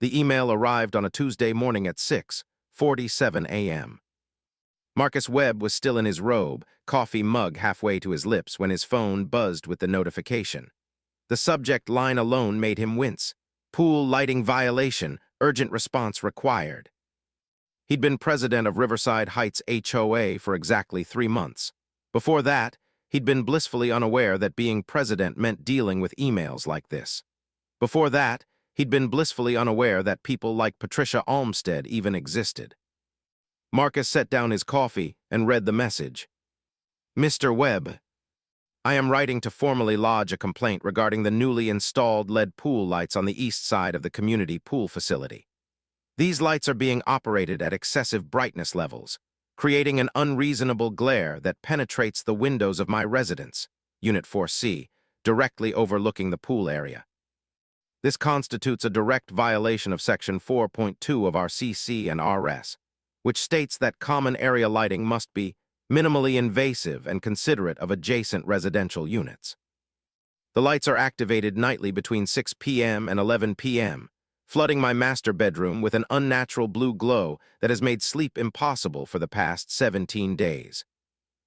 The email arrived on a Tuesday morning at 6:47 a.m. Marcus Webb was still in his robe, coffee mug halfway to his lips when his phone buzzed with the notification. The subject line alone made him wince. Pool lighting violation, urgent response required. He'd been president of Riverside Heights HOA for exactly 3 months. Before that, he'd been blissfully unaware that being president meant dealing with emails like this. Before that, he'd been blissfully unaware that people like Patricia Olmsted even existed. Marcus set down his coffee and read the message. Mr. Webb, I am writing to formally lodge a complaint regarding the newly installed LED pool lights on the east side of the community pool facility. These lights are being operated at excessive brightness levels, creating an unreasonable glare that penetrates the windows of my residence, Unit 4C, directly overlooking the pool area. This constitutes a direct violation of Section 4.2 of our CC and RS, which states that common area lighting must be minimally invasive and considerate of adjacent residential units. The lights are activated nightly between 6 p.m. and 11 p.m., flooding my master bedroom with an unnatural blue glow that has made sleep impossible for the past 17 days.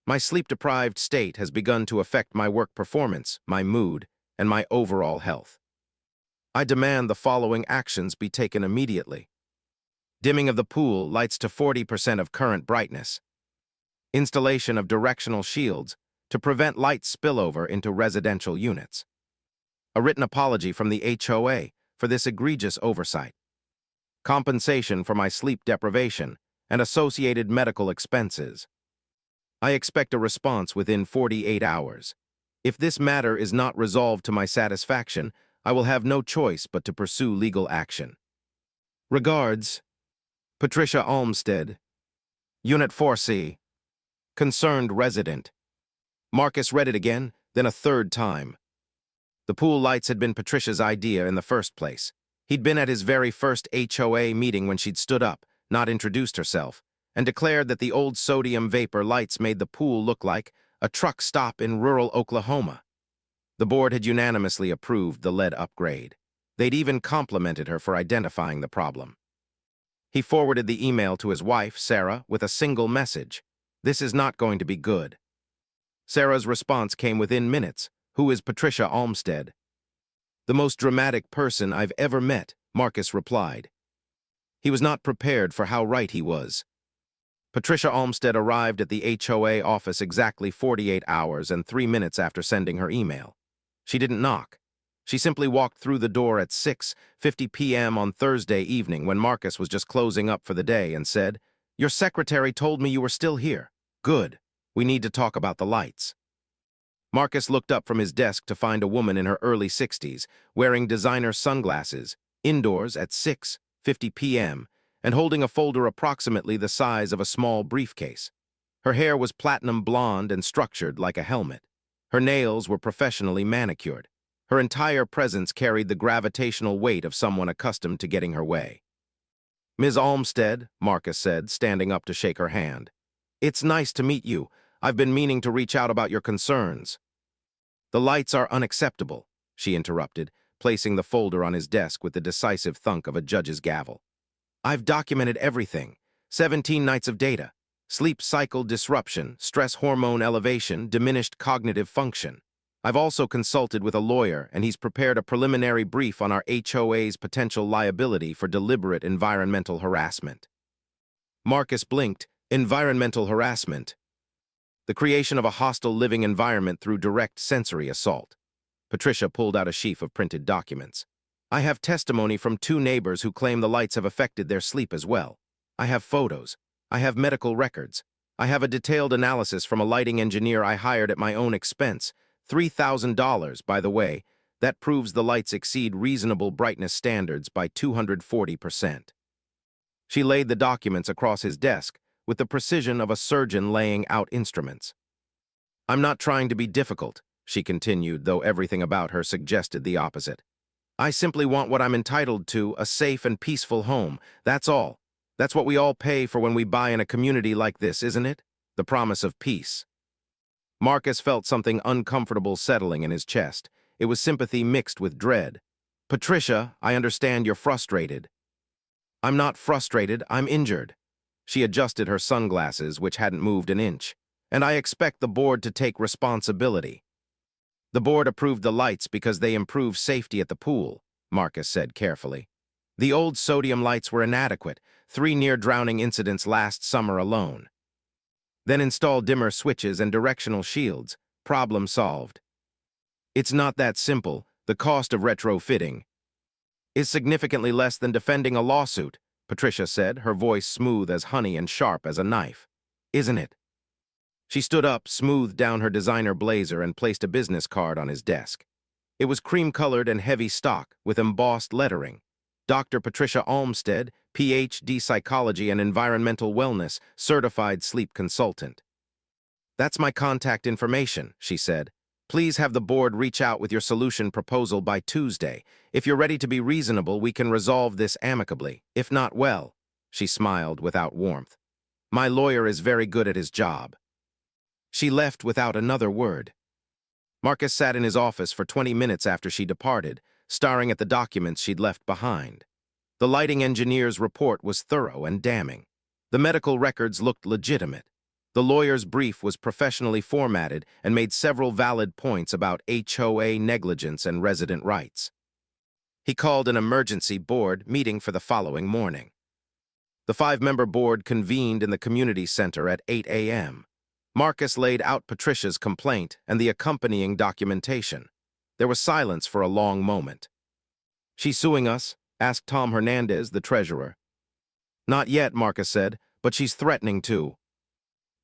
My sleep-deprived state has begun to affect my work performance, my mood, and my overall health. I demand the following actions be taken immediately. Dimming of the pool lights to 40% of current brightness. Installation of directional shields to prevent light spillover into residential units. A written apology from the HOA for this egregious oversight. Compensation for my sleep deprivation and associated medical expenses. I expect a response within 48 hours. If this matter is not resolved to my satisfaction, I will have no choice but to pursue legal action. Regards, Patricia Olmsted, Unit 4C, concerned resident. Marcus read it again, then a third time. The pool lights had been Patricia's idea in the first place. He'd been at his very first HOA meeting when she'd stood up, not introduced herself, and declared that the old sodium vapor lights made the pool look like a truck stop in rural Oklahoma. The board had unanimously approved the LED upgrade. They'd even complimented her for identifying the problem. He forwarded the email to his wife, Sarah, with a single message. This is not going to be good. Sarah's response came within minutes. Who is Patricia Olmsted? The most dramatic person I've ever met, Marcus replied. He was not prepared for how right he was. Patricia Olmsted arrived at the HOA office exactly 48 hours and 3 minutes after sending her email. She didn't knock. She simply walked through the door at 6:50 p.m. on Thursday evening when Marcus was just closing up for the day and said, "Your secretary told me you were still here. Good. We need to talk about the lights." Marcus looked up from his desk to find a woman in her early 60s, wearing designer sunglasses, indoors at 6:50 p.m., and holding a folder approximately the size of a small briefcase. Her hair was platinum blonde and structured like a helmet. Her nails were professionally manicured. Her entire presence carried the gravitational weight of someone accustomed to getting her way. "Ms. Olmsted," Marcus said, standing up to shake her hand. "It's nice to meet you. I've been meaning to reach out about your concerns." "The lights are unacceptable," she interrupted, placing the folder on his desk with the decisive thunk of a judge's gavel. "I've documented everything. 17 nights of data. Sleep cycle disruption, stress hormone elevation, diminished cognitive function. I've also consulted with a lawyer, and he's prepared a preliminary brief on our HOA's potential liability for deliberate environmental harassment." Marcus blinked. Environmental harassment. The creation of a hostile living environment through direct sensory assault. Patricia pulled out a sheaf of printed documents. "I have testimony from 2 neighbors who claim the lights have affected their sleep as well. I have photos. I have medical records. I have a detailed analysis from a lighting engineer I hired at my own expense. $3,000, by the way. That proves the lights exceed reasonable brightness standards by 240%. She laid the documents across his desk with the precision of a surgeon laying out instruments. "I'm not trying to be difficult," she continued, though everything about her suggested the opposite. "I simply want what I'm entitled to, a safe and peaceful home. That's all. That's what we all pay for when we buy in a community like this, isn't it? The promise of peace." Marcus felt something uncomfortable settling in his chest. It was sympathy mixed with dread. "Patricia, I understand you're frustrated. I'm not frustrated, I'm injured. She adjusted her sunglasses, which hadn't moved an inch. And I expect the board to take responsibility. The board approved the lights because they improve safety at the pool, Marcus said carefully. The old sodium lights were inadequate, 3 near-drowning incidents last summer alone. Then install dimmer switches and directional shields. Problem solved. It's not that simple. The cost of retrofitting is significantly less than defending a lawsuit, Patricia said, her voice smooth as honey and sharp as a knife. Isn't it? She stood up, smoothed down her designer blazer, and placed a business card on his desk. It was cream-colored and heavy stock, with embossed lettering. Dr. Patricia Olmsted, Ph.D. Psychology and Environmental Wellness, Certified Sleep Consultant. That's my contact information, she said. Please have the board reach out with your solution proposal by Tuesday. If you're ready to be reasonable, we can resolve this amicably. If not, well, she smiled without warmth. My lawyer is very good at his job. She left without another word. Marcus sat in his office for 20 minutes after she departed, staring at the documents she'd left behind. The lighting engineer's report was thorough and damning. The medical records looked legitimate. The lawyer's brief was professionally formatted and made several valid points about HOA negligence and resident rights. He called an emergency board meeting for the following morning. The 5-member board convened in the community center at 8 a.m. Marcus laid out Patricia's complaint and the accompanying documentation. There was silence for a long moment. "She's suing us?" asked Tom Hernandez, the treasurer. "Not yet," Marcus said, "but she's threatening to."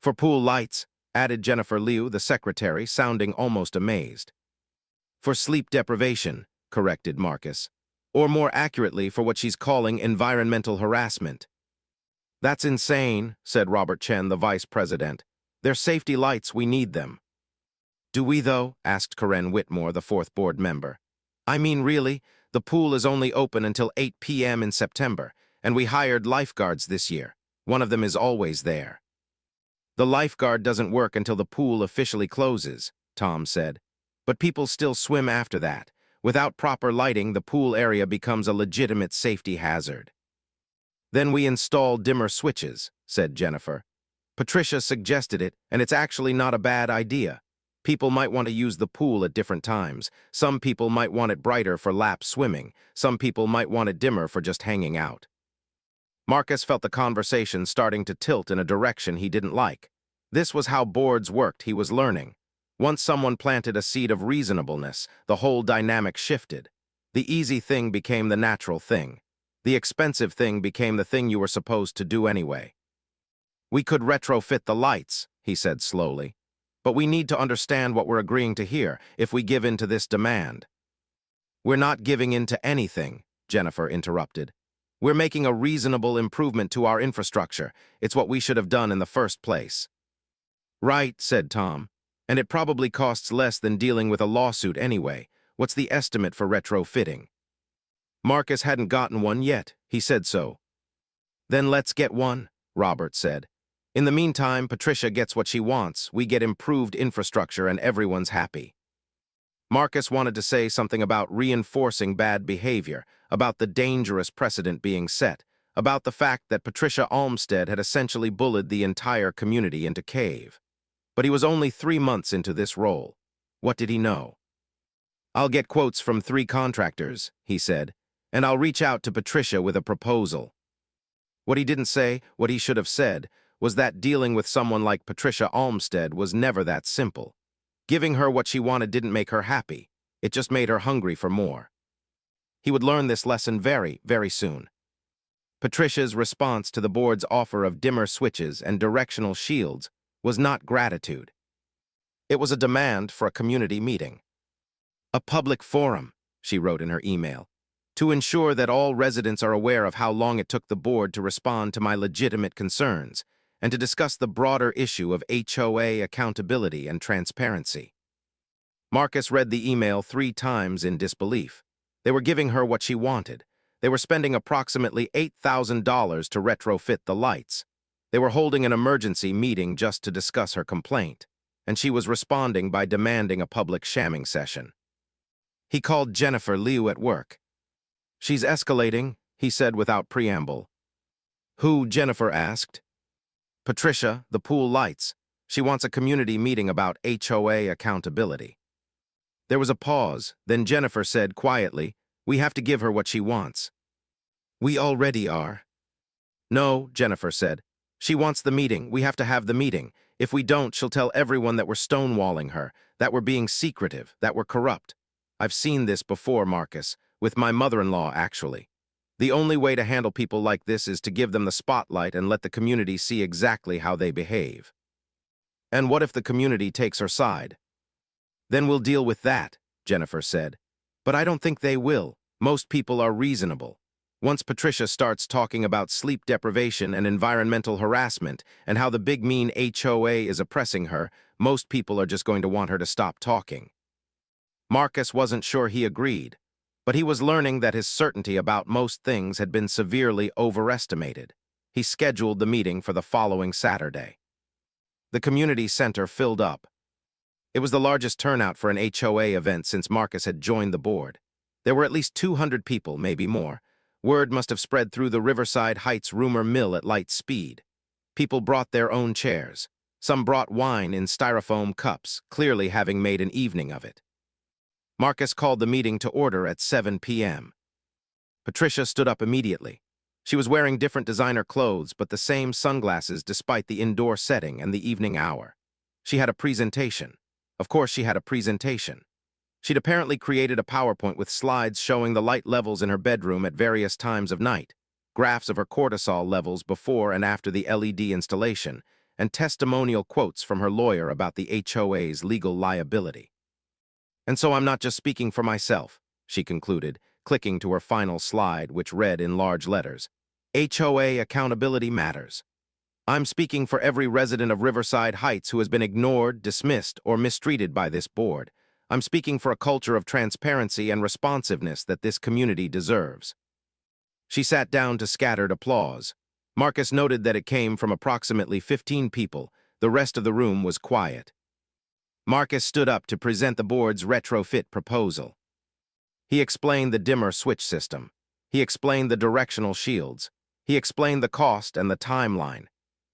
"For pool lights," added Jennifer Liu, the secretary, sounding almost amazed. "For sleep deprivation," corrected Marcus. "Or more accurately, for what she's calling environmental harassment." "That's insane," said Robert Chen, the vice president. "They're safety lights, we need them." "Do we, though?" asked Karen Whitmore, the 4th board member. "I mean, really, the pool is only open until 8 p.m. in September, and we hired lifeguards this year. One of them is always there." "The lifeguard doesn't work until the pool officially closes," Tom said. "But people still swim after that. Without proper lighting, the pool area becomes a legitimate safety hazard." "Then we install dimmer switches," said Jennifer. "Patricia suggested it, and it's actually not a bad idea. People might want to use the pool at different times. Some people might want it brighter for lap swimming. Some people might want it dimmer for just hanging out." Marcus felt the conversation starting to tilt in a direction he didn't like. This was how boards worked, he was learning. Once someone planted a seed of reasonableness, the whole dynamic shifted. The easy thing became the natural thing. The expensive thing became the thing you were supposed to do anyway. "We could retrofit the lights," he said slowly. "But we need to understand what we're agreeing to here if we give in to this demand." "We're not giving in to anything," Jennifer interrupted. "We're making a reasonable improvement to our infrastructure. It's what we should have done in the first place." "Right," said Tom. "And it probably costs less than dealing with a lawsuit anyway. What's the estimate for retrofitting?" Marcus hadn't gotten one yet. He said so. "Then let's get one," Robert said. "In the meantime, Patricia gets what she wants. We get improved infrastructure and everyone's happy." Marcus wanted to say something about reinforcing bad behavior, about the dangerous precedent being set, about the fact that Patricia Olmsted had essentially bullied the entire community into cave. But he was only 3 months into this role. What did he know? "I'll get quotes from 3 contractors," he said, "and I'll reach out to Patricia with a proposal." What he didn't say, what he should have said, was that dealing with someone like Patricia Olmsted was never that simple. Giving her what she wanted didn't make her happy. It just made her hungry for more. He would learn this lesson very, very soon. Patricia's response to the board's offer of dimmer switches and directional shields was not gratitude. It was a demand for a community meeting. "A public forum," she wrote in her email, "to ensure that all residents are aware of how long it took the board to respond to my legitimate concerns, and to discuss the broader issue of HOA accountability and transparency." Marcus read the email 3 times in disbelief. They were giving her what she wanted. They were spending approximately $8,000 to retrofit the lights. They were holding an emergency meeting just to discuss her complaint, and she was responding by demanding a public shamming session. He called Jennifer Liu at work. "She's escalating," he said without preamble. Who? Jennifer asked. Patricia, the pool lights. She wants a community meeting about HOA accountability. There was a pause, then Jennifer said quietly, we have to give her what she wants. We already are. No, Jennifer said. She wants the meeting. We have to have the meeting. If we don't, she'll tell everyone that we're stonewalling her, that we're being secretive, that we're corrupt. I've seen this before, Marcus, with my mother-in-law, actually. The only way to handle people like this is to give them the spotlight and let the community see exactly how they behave. And what if the community takes her side? Then we'll deal with that, Jennifer said. But I don't think they will. Most people are reasonable. Once Patricia starts talking about sleep deprivation and environmental harassment and how the big mean HOA is oppressing her, most people are just going to want her to stop talking. Marcus wasn't sure he agreed, but he was learning that his certainty about most things had been severely overestimated. He scheduled the meeting for the following Saturday. The community center filled up. It was the largest turnout for an HOA event since Marcus had joined the board. There were at least 200 people, maybe more. Word must have spread through the Riverside Heights rumor mill at light speed. People brought their own chairs. Some brought wine in styrofoam cups, clearly having made an evening of it. Marcus called the meeting to order at 7 p.m. Patricia stood up immediately. She was wearing different designer clothes, but the same sunglasses despite the indoor setting and the evening hour. She had a presentation. Of course she had a presentation. She'd apparently created a PowerPoint with slides showing the light levels in her bedroom at various times of night, graphs of her cortisol levels before and after the LED installation, and testimonial quotes from her lawyer about the HOA's legal liability. And so I'm not just speaking for myself, she concluded, clicking to her final slide, which read in large letters, HOA accountability matters. I'm speaking for every resident of Riverside Heights who has been ignored, dismissed, or mistreated by this board. I'm speaking for a culture of transparency and responsiveness that this community deserves. She sat down to scattered applause. Marcus noted that it came from approximately 15 people. The rest of the room was quiet. Marcus stood up to present the board's retrofit proposal. He explained the dimmer switch system. He explained the directional shields. He explained the cost and the timeline.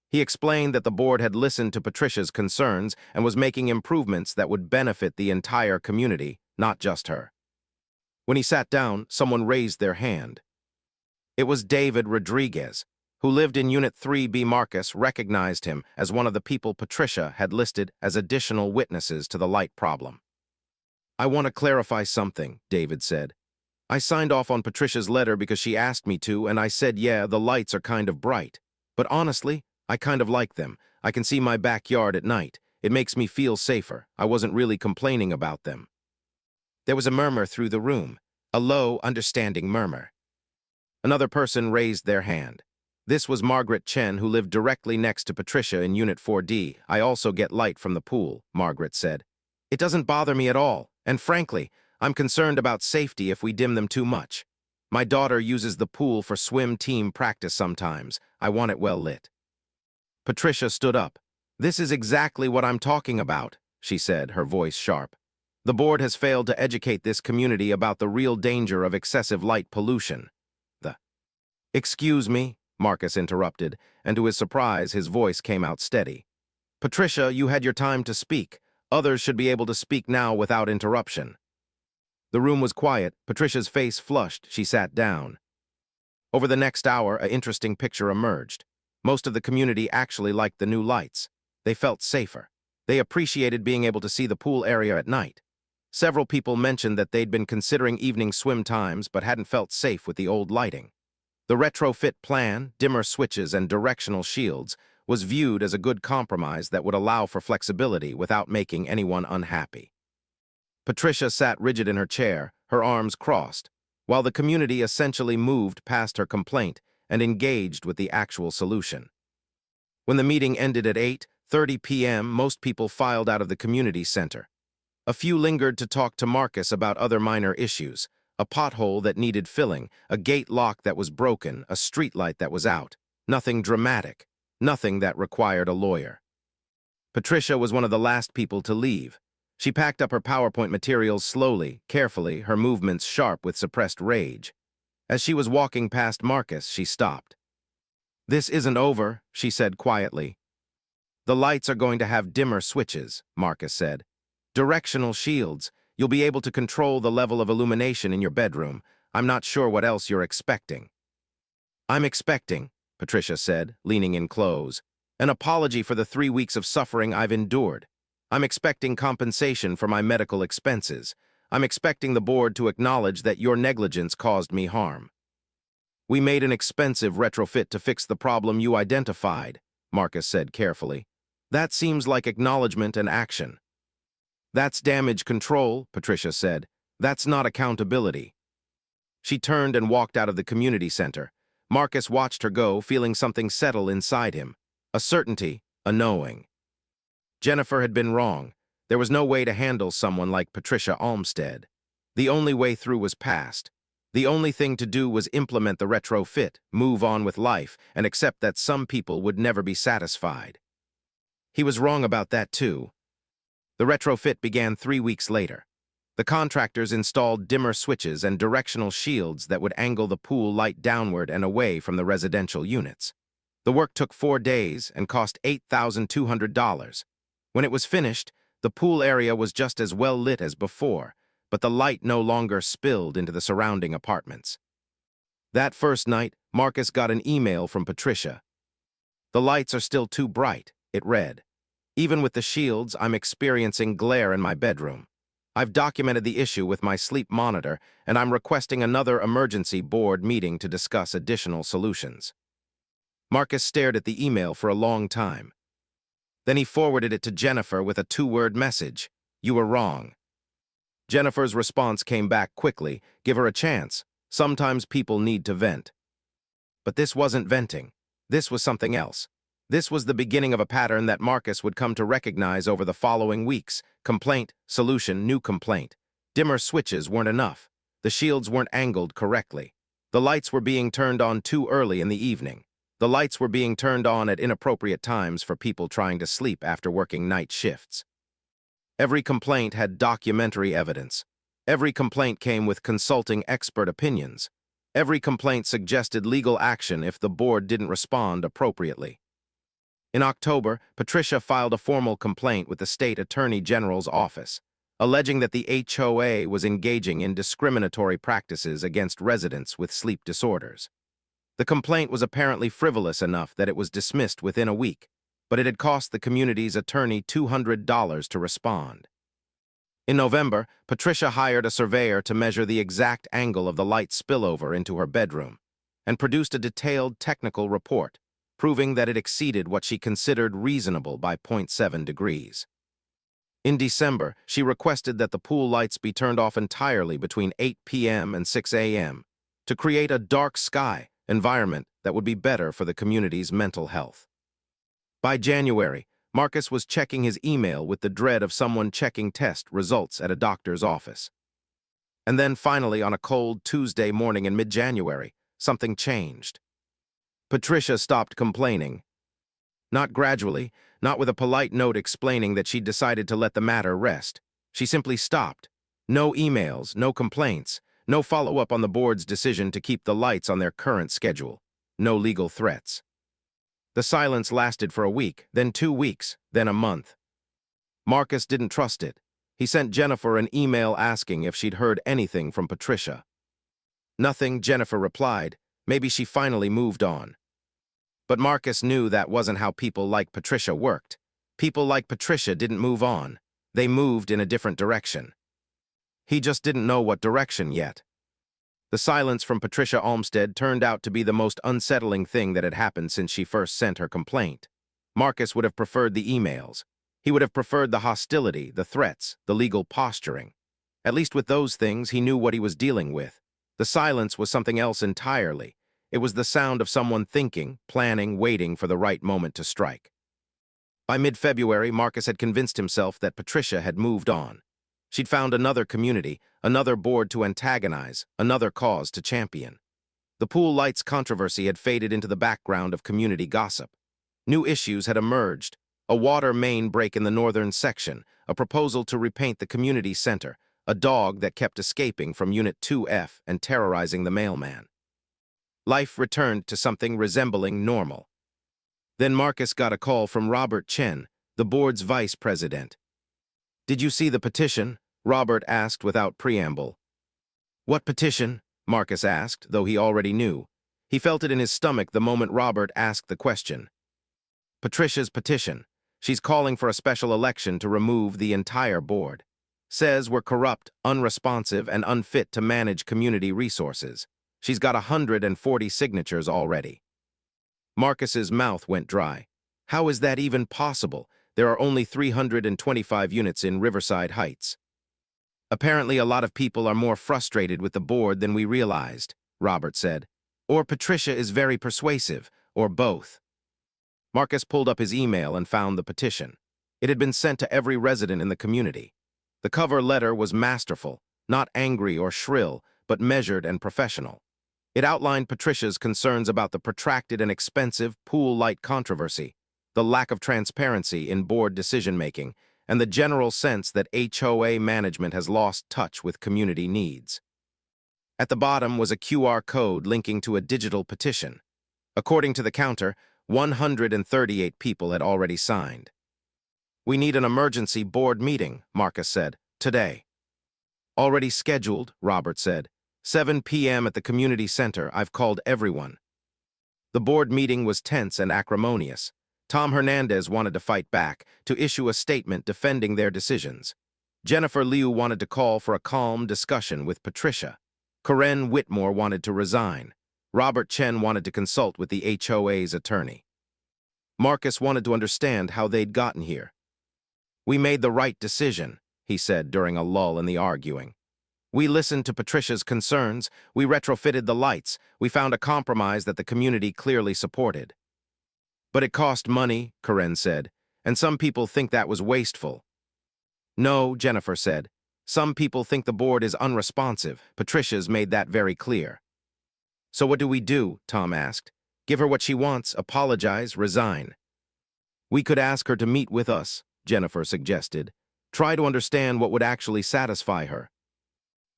He explained that the board had listened to Patricia's concerns and was making improvements that would benefit the entire community, not just her. When he sat down, someone raised their hand. It was David Rodriguez, who lived in Unit 3B. Marcus recognized him as one of the people Patricia had listed as additional witnesses to the light problem. I want to clarify something, David said. I signed off on Patricia's letter because she asked me to, and I said, yeah, the lights are kind of bright. But honestly, I kind of like them. I can see my backyard at night. It makes me feel safer. I wasn't really complaining about them. There was a murmur through the room, a low, understanding murmur. Another person raised their hand. This was Margaret Chen, who lived directly next to Patricia in Unit 4D. I also get light from the pool, Margaret said. It doesn't bother me at all, and frankly, I'm concerned about safety if we dim them too much. My daughter uses the pool for swim team practice sometimes. I want it well lit. Patricia stood up. This is exactly what I'm talking about, she said, her voice sharp. The board has failed to educate this community about the real danger of excessive light pollution. Excuse me, Marcus interrupted, and to his surprise, his voice came out steady. Patricia, you had your time to speak. Others should be able to speak now without interruption. The room was quiet. Patricia's face flushed. She sat down. Over the next hour, an interesting picture emerged. Most of the community actually liked the new lights. They felt safer. They appreciated being able to see the pool area at night. Several people mentioned that they'd been considering evening swim times but hadn't felt safe with the old lighting. The retrofit plan, dimmer switches, and directional shields was viewed as a good compromise that would allow for flexibility without making anyone unhappy. Patricia sat rigid in her chair, her arms crossed, while the community essentially moved past her complaint and engaged with the actual solution. When the meeting ended at 8:30 p.m., most people filed out of the community center. A few lingered to talk to Marcus about other minor issues, a pothole that needed filling, a gate lock that was broken, a streetlight that was out. Nothing dramatic, nothing that required a lawyer. Patricia was one of the last people to leave. She packed up her PowerPoint materials slowly, carefully, her movements sharp with suppressed rage. As she was walking past Marcus, she stopped. "This isn't over," she said quietly. "The lights are going to have dimmer switches," Marcus said. "Directional shields. You'll be able to control the level of illumination in your bedroom. I'm not sure what else you're expecting." "I'm expecting," Patricia said, leaning in close, "an apology for the 3 weeks of suffering I've endured. I'm expecting compensation for my medical expenses. I'm expecting the board to acknowledge that your negligence caused me harm." "We made an expensive retrofit to fix the problem you identified," Marcus said carefully. "That seems like acknowledgement and action." "That's damage control," Patricia said. "That's not accountability." She turned and walked out of the community center. Marcus watched her go, feeling something settle inside him. A certainty, a knowing. Jennifer had been wrong. There was no way to handle someone like Patricia Olmsted. The only way through was past. The only thing to do was implement the retrofit, move on with life, and accept that some people would never be satisfied. He was wrong about that too. The retrofit began 3 weeks later. The contractors installed dimmer switches and directional shields that would angle the pool light downward and away from the residential units. The work took 4 days and cost $8,200. When it was finished, the pool area was just as well lit as before, but the light no longer spilled into the surrounding apartments. That first night, Marcus got an email from Patricia. "The lights are still too bright," it read. "Even with the shields, I'm experiencing glare in my bedroom. I've documented the issue with my sleep monitor, and I'm requesting another emergency board meeting to discuss additional solutions." Marcus stared at the email for a long time. Then he forwarded it to Jennifer with a 2-word message: "You were wrong." Jennifer's response came back quickly: "Give her a chance. Sometimes people need to vent." But this wasn't venting. This was something else. This was the beginning of a pattern that Marcus would come to recognize over the following weeks. Complaint, solution, new complaint. Dimmer switches weren't enough. The shields weren't angled correctly. The lights were being turned on too early in the evening. The lights were being turned on at inappropriate times for people trying to sleep after working night shifts. Every complaint had documentary evidence. Every complaint came with consulting expert opinions. Every complaint suggested legal action if the board didn't respond appropriately. In October, Patricia filed a formal complaint with the state attorney general's office, alleging that the HOA was engaging in discriminatory practices against residents with sleep disorders. The complaint was apparently frivolous enough that it was dismissed within a week, but it had cost the community's attorney $200 to respond. In November, Patricia hired a surveyor to measure the exact angle of the light spillover into her bedroom, and produced a detailed technical report, proving that it exceeded what she considered reasonable by 0.7 degrees. In December, she requested that the pool lights be turned off entirely between 8 p.m. and 6 a.m. to create a dark sky environment that would be better for the community's mental health. By January, Marcus was checking his email with the dread of someone checking test results at a doctor's office. And then finally, on a cold Tuesday morning in mid-January, something changed. Patricia stopped complaining. Not gradually, not with a polite note explaining that she'd decided to let the matter rest. She simply stopped. No emails, no complaints, no follow-up on the board's decision to keep the lights on their current schedule. No legal threats. The silence lasted for a week, then 2 weeks, then a month. Marcus didn't trust it. He sent Jennifer an email asking if she'd heard anything from Patricia. "Nothing," Jennifer replied. Maybe she finally moved on. But Marcus knew that wasn't how people like Patricia worked. People like Patricia didn't move on. They moved in a different direction. He just didn't know what direction yet. The silence from Patricia Olmsted turned out to be the most unsettling thing that had happened since she first sent her complaint. Marcus would have preferred the emails. He would have preferred the hostility, the threats, the legal posturing. At least with those things, he knew what he was dealing with. The silence was something else entirely. It was the sound of someone thinking, planning, waiting for the right moment to strike. By mid-February, Marcus had convinced himself that Patricia had moved on. She'd found another community, another board to antagonize, another cause to champion. The pool lights controversy had faded into the background of community gossip. New issues had emerged: a water main break in the northern section, a proposal to repaint the community center, a dog that kept escaping from Unit 2F and terrorizing the mailman. Life returned to something resembling normal. Then Marcus got a call from Robert Chen, the board's vice president. "Did you see the petition?" Robert asked without preamble. "What petition?" Marcus asked, though he already knew. He felt it in his stomach the moment Robert asked the question. "Patricia's petition. She's calling for a special election to remove the entire board. Says we're corrupt, unresponsive, and unfit to manage community resources. She's got 140 signatures already." Marcus's mouth went dry. How is that even possible? There are only 325 units in Riverside Heights. "Apparently a lot of people are more frustrated with the board than we realized," Robert said. "Or Patricia is very persuasive, or both." Marcus pulled up his email and found the petition. It had been sent to every resident in the community. The cover letter was masterful, not angry or shrill, but measured and professional. It outlined Patricia's concerns about the protracted and expensive pool light controversy, the lack of transparency in board decision-making, and the general sense that HOA management has lost touch with community needs. At the bottom was a QR code linking to a digital petition. According to the counter, 138 people had already signed. "We need an emergency board meeting," Marcus said, "today." "Already scheduled," Robert said. 7 p.m. at the community center. I've called everyone." The board meeting was tense and acrimonious. Tom Hernandez wanted to fight back, to issue a statement defending their decisions. Jennifer Liu wanted to call for a calm discussion with Patricia. Karen Whitmore wanted to resign. Robert Chen wanted to consult with the HOA's attorney. Marcus wanted to understand how they'd gotten here. "We made the right decision," he said during a lull in the arguing. "We listened to Patricia's concerns, we retrofitted the lights, we found a compromise that the community clearly supported." "But it cost money," Karen said, "and some people think that was wasteful." "No," Jennifer said. "Some people think the board is unresponsive. Patricia's made that very clear." "So what do we do?" Tom asked. "Give her what she wants, apologize, resign." "We could ask her to meet with us," Jennifer suggested. "Try to understand what would actually satisfy her."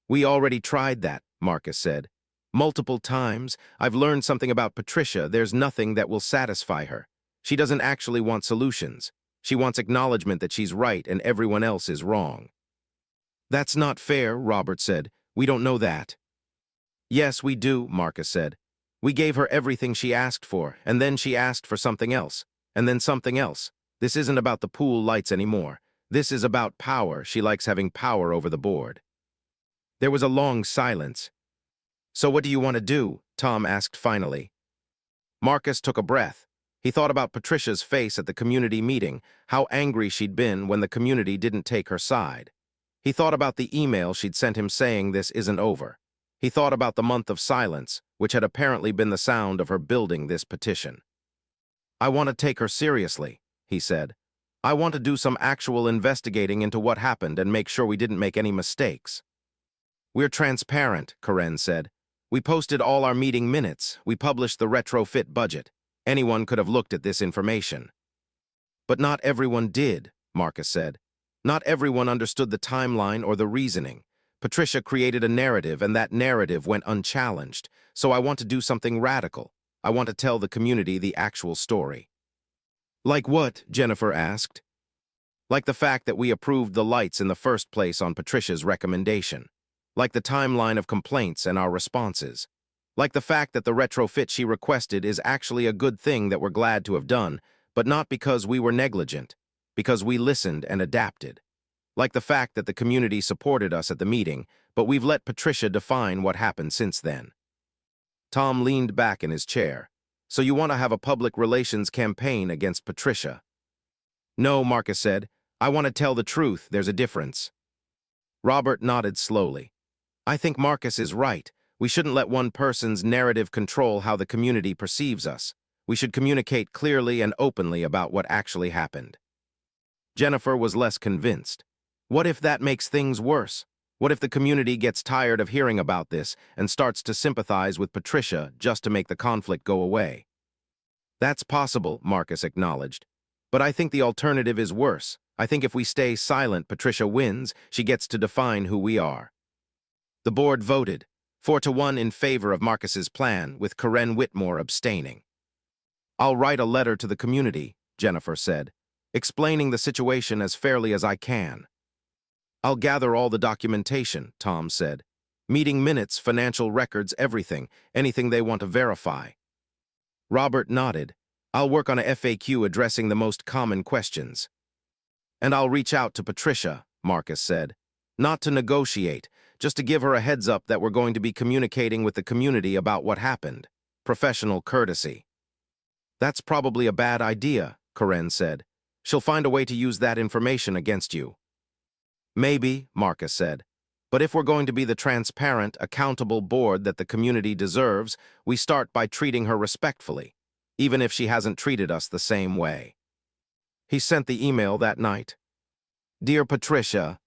"We already tried that," Marcus said. "Multiple times. I've learned something about Patricia. There's nothing that will satisfy her. She doesn't actually want solutions. She wants acknowledgement that she's right and everyone else is wrong." "That's not fair," Robert said. "We don't know that." "Yes, we do," Marcus said. "We gave her everything she asked for, and then she asked for something else, and then something else. This isn't about the pool lights anymore. This is about power. She likes having power over the board." There was a long silence. "So what do you want to do?" Tom asked finally. Marcus took a breath. He thought about Patricia's face at the community meeting, how angry she'd been when the community didn't take her side. He thought about the email she'd sent him saying this isn't over. He thought about the month of silence, which had apparently been the sound of her building this petition. "I want to take her seriously," he said. "I want to do some actual investigating into what happened and make sure we didn't make any mistakes." "We're transparent," Karen said. "We posted all our meeting minutes. We published the retrofit budget. Anyone could have looked at this information." "But not everyone did," Marcus said. "Not everyone understood the timeline or the reasoning. Patricia created a narrative, and that narrative went unchallenged. So I want to do something radical. I want to tell the community the actual story." "Like what?" Jennifer asked. "Like the fact that we approved the lights in the first place on Patricia's recommendation. Like the timeline of complaints and our responses. Like the fact that the retrofit she requested is actually a good thing that we're glad to have done, but not because we were negligent, because we listened and adapted. Like the fact that the community supported us at the meeting, but we've let Patricia define what happened since then." Tom leaned back in his chair. "So you want to have a public relations campaign against Patricia?" "No," Marcus said. "I want to tell the truth. There's a difference." Robert nodded slowly. "I think Marcus is right. We shouldn't let one person's narrative control how the community perceives us. We should communicate clearly and openly about what actually happened." Jennifer was less convinced. What if that makes things worse? What if the community gets tired of hearing about this and starts to sympathize with Patricia just to make the conflict go away? "That's possible," Marcus acknowledged. "But I think the alternative is worse. I think if we stay silent, Patricia wins. She gets to define who we are." The board voted. 4-1 in favor of Marcus's plan, with Karen Whitmore abstaining. "I'll write a letter to the community," Jennifer said, "explaining the situation as fairly as I can." "I'll gather all the documentation," Tom said. "Meeting minutes, financial records, everything, anything they want to verify." Robert nodded. "I'll work on a FAQ addressing the most common questions." "And I'll reach out to Patricia," Marcus said. "Not to negotiate, just to give her a heads up that we're going to be communicating with the community about what happened. Professional courtesy." "That's probably a bad idea," Karen said. "She'll find a way to use that information against you." "Maybe," Marcus said. "But if we're going to be the transparent, accountable board that the community deserves, we start by treating her respectfully, even if she hasn't treated us the same way." He sent the email that night. "Dear Patricia,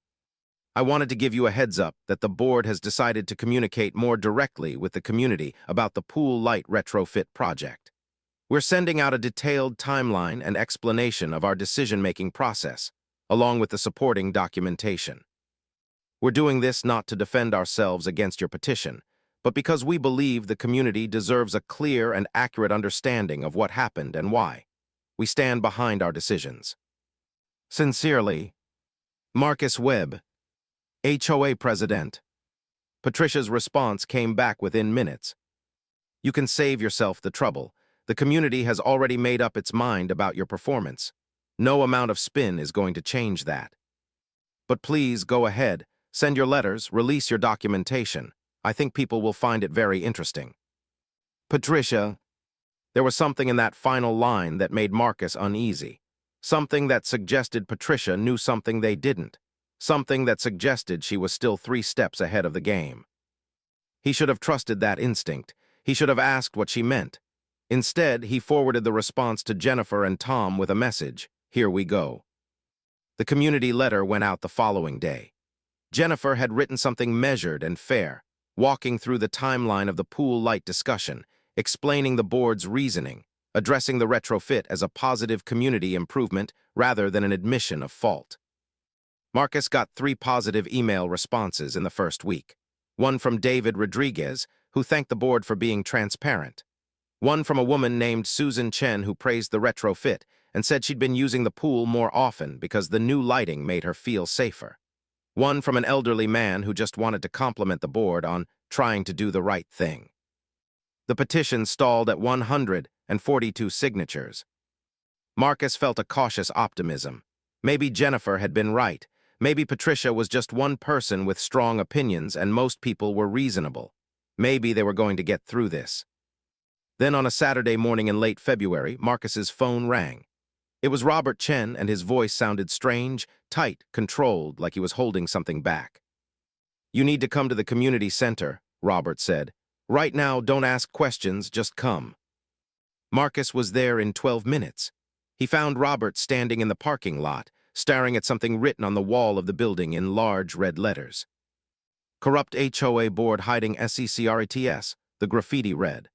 I wanted to give you a heads up that the board has decided to communicate more directly with the community about the pool light retrofit project. We're sending out a detailed timeline and explanation of our decision-making process, along with the supporting documentation. We're doing this not to defend ourselves against your petition, but because we believe the community deserves a clear and accurate understanding of what happened and why. We stand behind our decisions. Sincerely, Marcus Webb, HOA President." Patricia's response came back within minutes. "You can save yourself the trouble. The community has already made up its mind about your performance. No amount of spin is going to change that. But please go ahead, send your letters, release your documentation. I think people will find it very interesting." "Patricia," there was something in that final line that made Marcus uneasy. Something that suggested Patricia knew something they didn't. Something that suggested she was still 3 steps ahead of the game. He should have trusted that instinct. He should have asked what she meant. Instead, he forwarded the response to Jennifer and Tom with a message, "Here we go." The community letter went out the following day. Jennifer had written something measured and fair, walking through the timeline of the pool light discussion, explaining the board's reasoning, addressing the retrofit as a positive community improvement rather than an admission of fault. Marcus got 3 positive email responses in the first week. One from David Rodriguez, who thanked the board for being transparent. One from a woman named Susan Chen, who praised the retrofit and said she'd been using the pool more often because the new lighting made her feel safer. One from an elderly man who just wanted to compliment the board on trying to do the right thing. The petition stalled at 142 signatures. Marcus felt a cautious optimism. Maybe Jennifer had been right. Maybe Patricia was just one person with strong opinions and most people were reasonable. Maybe they were going to get through this. Then on a Saturday morning in late February, Marcus's phone rang. It was Robert Chen, and his voice sounded strange, tight, controlled, like he was holding something back. "You need to come to the community center," Robert said. "Right now, don't ask questions, just come." Marcus was there in 12 minutes. He found Robert standing in the parking lot, staring at something written on the wall of the building in large red letters. "Corrupt HOA board hiding SECRETS," the graffiti read.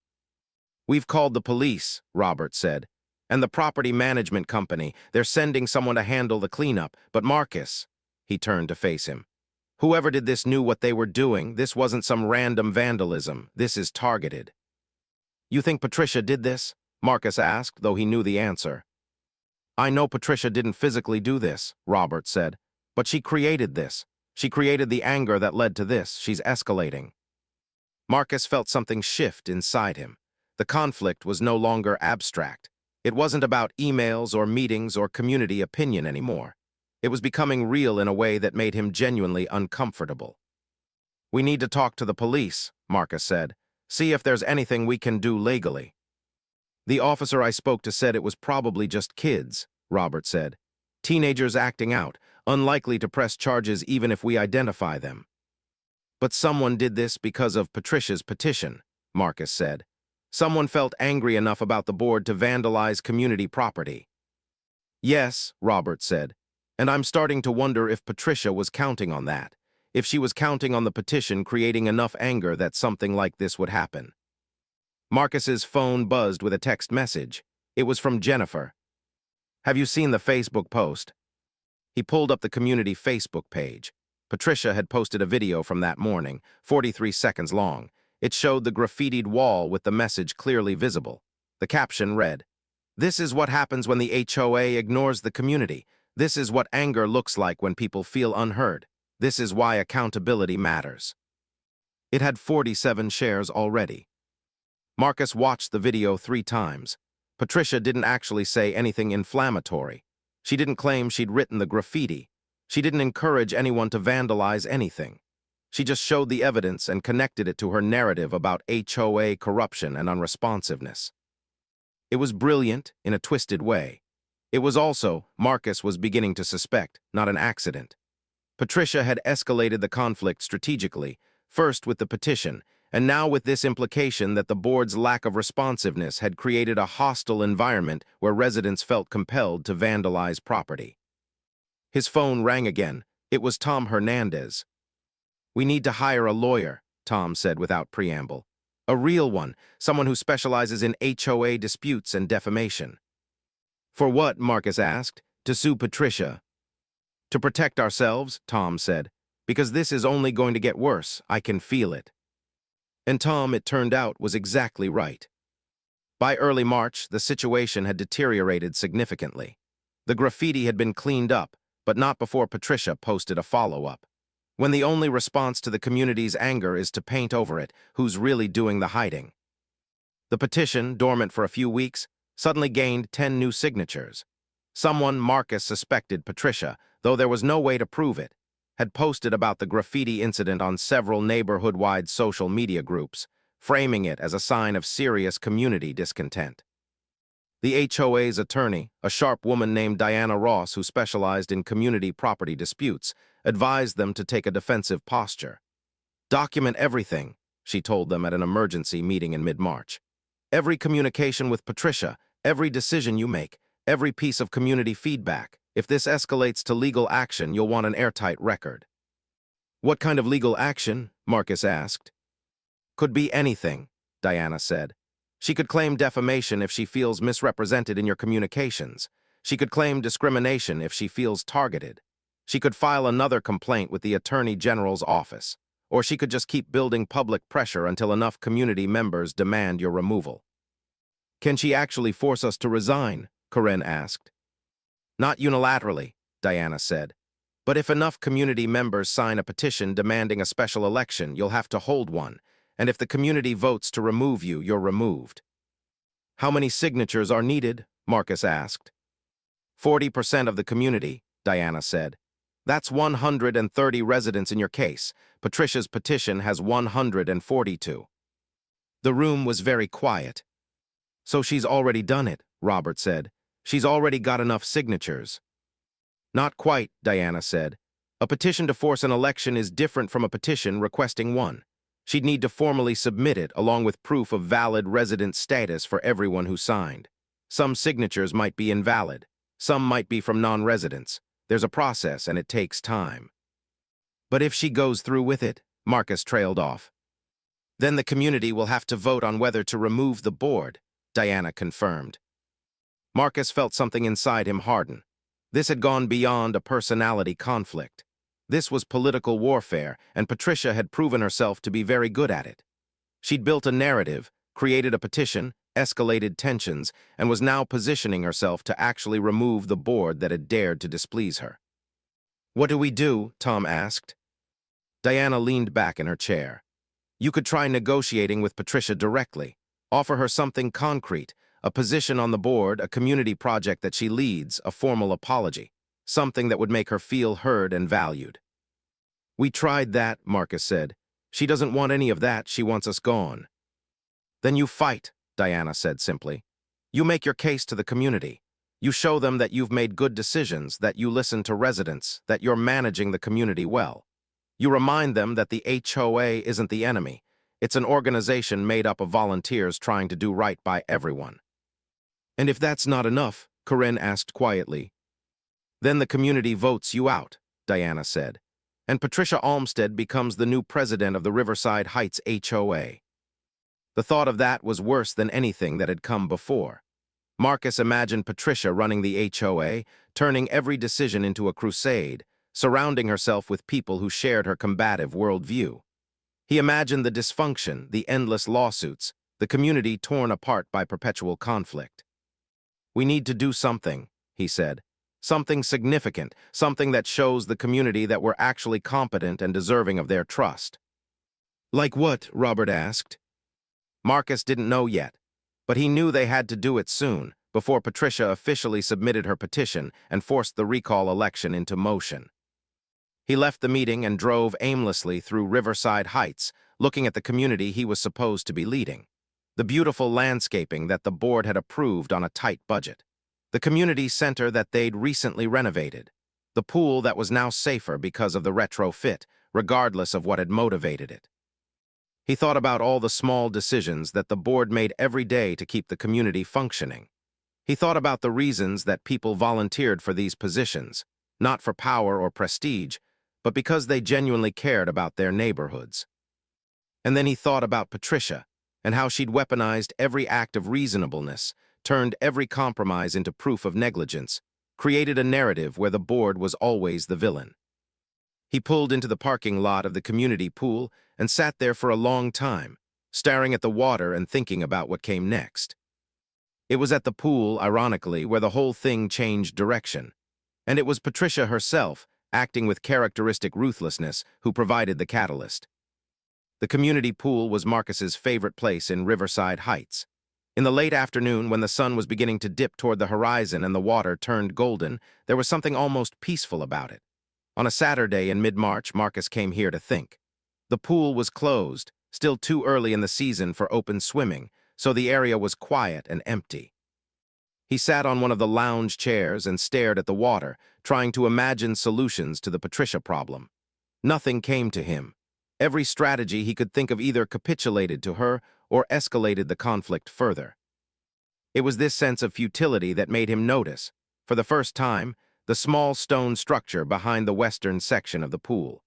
"We've called the police," Robert said, "and the property management company. They're sending someone to handle the cleanup. But Marcus," he turned to face him, "whoever did this knew what they were doing. This wasn't some random vandalism. This is targeted." "You think Patricia did this?" Marcus asked, though he knew the answer. "I know Patricia didn't physically do this," Robert said, "but she created this. She created the anger that led to this. She's escalating." Marcus felt something shift inside him. The conflict was no longer abstract. It wasn't about emails or meetings or community opinion anymore. It was becoming real in a way that made him genuinely uncomfortable. "We need to talk to the police," Marcus said. "See if there's anything we can do legally." "The officer I spoke to said it was probably just kids," Robert said. "Teenagers acting out, unlikely to press charges even if we identify them." "But someone did this because of Patricia's petition," Marcus said. "Someone felt angry enough about the board to vandalize community property." "Yes," Robert said, "and I'm starting to wonder if Patricia was counting on that, if she was counting on the petition creating enough anger that something like this would happen." Marcus's phone buzzed with a text message. It was from Jennifer. "Have you seen the Facebook post?" He pulled up the community Facebook page. Patricia had posted a video from that morning, 43 seconds long. It showed the graffitied wall with the message clearly visible. The caption read, "This is what happens when the HOA ignores the community. This is what anger looks like when people feel unheard. This is why accountability matters." It had 47 shares already. Marcus watched the video 3 times. Patricia didn't actually say anything inflammatory. She didn't claim she'd written the graffiti. She didn't encourage anyone to vandalize anything. She just showed the evidence and connected it to her narrative about HOA corruption and unresponsiveness. It was brilliant in a twisted way. It was also, Marcus was beginning to suspect, not an accident. Patricia had escalated the conflict strategically, first with the petition, and now with this implication that the board's lack of responsiveness had created a hostile environment where residents felt compelled to vandalize property. His phone rang again. It was Tom Hernandez. "We need to hire a lawyer," Tom said without preamble. "A real one, someone who specializes in HOA disputes and defamation." "For what?" Marcus asked. "To sue Patricia." "To protect ourselves," Tom said. "Because this is only going to get worse. I can feel it." And Tom, it turned out, was exactly right. By early March, the situation had deteriorated significantly. The graffiti had been cleaned up, but not before Patricia posted a follow-up. When the only response to the community's anger is to paint over it, who's really doing the hiding? The petition, dormant for a few weeks, suddenly gained 10 new signatures. Someone, Marcus suspected Patricia, though there was no way to prove it, had posted about the graffiti incident on several neighborhood-wide social media groups, framing it as a sign of serious community discontent. The HOA's attorney, a sharp woman named Diana Ross who specialized in community property disputes, advised them to take a defensive posture. "Document everything," she told them at an emergency meeting in mid-March. "Every communication with Patricia, every decision you make, every piece of community feedback. If this escalates to legal action, you'll want an airtight record." "What kind of legal action?" Marcus asked. "Could be anything," Diana said. "She could claim defamation if she feels misrepresented in your communications. She could claim discrimination if she feels targeted. She could file another complaint with the Attorney General's office. Or she could just keep building public pressure until enough community members demand your removal." "Can she actually force us to resign?" Corinne asked. "Not unilaterally," Diana said. "But if enough community members sign a petition demanding a special election, you'll have to hold one. And if the community votes to remove you, you're removed." "How many signatures are needed?" Marcus asked. 40% of the community," Diana said. "That's 130 residents in your case. Patricia's petition has 142. The room was very quiet. "So she's already done it," Robert said. "She's already got enough signatures." "Not quite," Diana said. "A petition to force an election is different from a petition requesting one. She'd need to formally submit it along with proof of valid resident status for everyone who signed. Some signatures might be invalid. Some might be from non-residents. There's a process and it takes time." "But if she goes through with it," Marcus trailed off. "Then the community will have to vote on whether to remove the board," Diana confirmed. Marcus felt something inside him harden. This had gone beyond a personality conflict. This was political warfare, and Patricia had proven herself to be very good at it. She'd built a narrative, created a petition, escalated tensions, and was now positioning herself to actually remove the board that had dared to displease her. "What do we do?" Tom asked. Diana leaned back in her chair. "You could try negotiating with Patricia directly. Offer her something concrete, a position on the board, a community project that she leads, a formal apology. Something that would make her feel heard and valued." "We tried that," Marcus said. "She doesn't want any of that. She wants us gone." "Then you fight," Diana said simply. "You make your case to the community. You show them that you've made good decisions, that you listen to residents, that you're managing the community well. You remind them that the HOA isn't the enemy. It's an organization made up of volunteers trying to do right by everyone." "And if that's not enough," Corinne asked quietly. "Then the community votes you out," Diana said, "and Patricia Olmsted becomes the new president of the Riverside Heights HOA." The thought of that was worse than anything that had come before. Marcus imagined Patricia running the HOA, turning every decision into a crusade, surrounding herself with people who shared her combative worldview. He imagined the dysfunction, the endless lawsuits, the community torn apart by perpetual conflict. "We need to do something," he said. "Something significant, something that shows the community that we're actually competent and deserving of their trust." "Like what?" Robert asked. Marcus didn't know yet, but he knew they had to do it soon, before Patricia officially submitted her petition and forced the recall election into motion. He left the meeting and drove aimlessly through Riverside Heights, looking at the community he was supposed to be leading. The beautiful landscaping that the board had approved on a tight budget. The community center that they'd recently renovated. The pool that was now safer because of the retrofit, regardless of what had motivated it. He thought about all the small decisions that the board made every day to keep the community functioning. He thought about the reasons that people volunteered for these positions, not for power or prestige, but because they genuinely cared about their neighborhoods. And then he thought about Patricia, and how she'd weaponized every act of reasonableness, turned every compromise into proof of negligence, created a narrative where the board was always the villain. He pulled into the parking lot of the community pool and sat there for a long time, staring at the water and thinking about what came next. It was at the pool, ironically, where the whole thing changed direction. And it was Patricia herself, acting with characteristic ruthlessness, who provided the catalyst. The community pool was Marcus's favorite place in Riverside Heights. In the late afternoon, when the sun was beginning to dip toward the horizon and the water turned golden, there was something almost peaceful about it. On a Saturday in mid-March, Marcus came here to think. The pool was closed, still too early in the season for open swimming, so the area was quiet and empty. He sat on one of the lounge chairs and stared at the water, trying to imagine solutions to the Patricia problem. Nothing came to him. Every strategy he could think of either capitulated to her or escalated the conflict further. It was this sense of futility that made him notice, for the first time, the small stone structure behind the western section of the pool.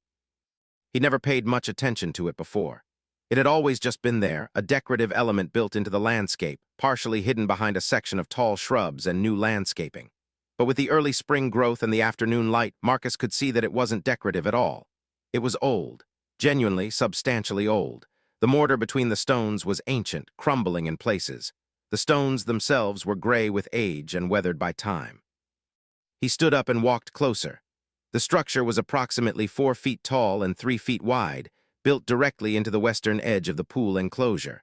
He never paid much attention to it before. It had always just been there, a decorative element built into the landscape, partially hidden behind a section of tall shrubs and new landscaping. But with the early spring growth and the afternoon light, Marcus could see that it wasn't decorative at all. It was old, genuinely, substantially old. The mortar between the stones was ancient, crumbling in places. The stones themselves were gray with age and weathered by time. He stood up and walked closer. The structure was approximately 4 feet tall and 3 feet wide, built directly into the western edge of the pool enclosure.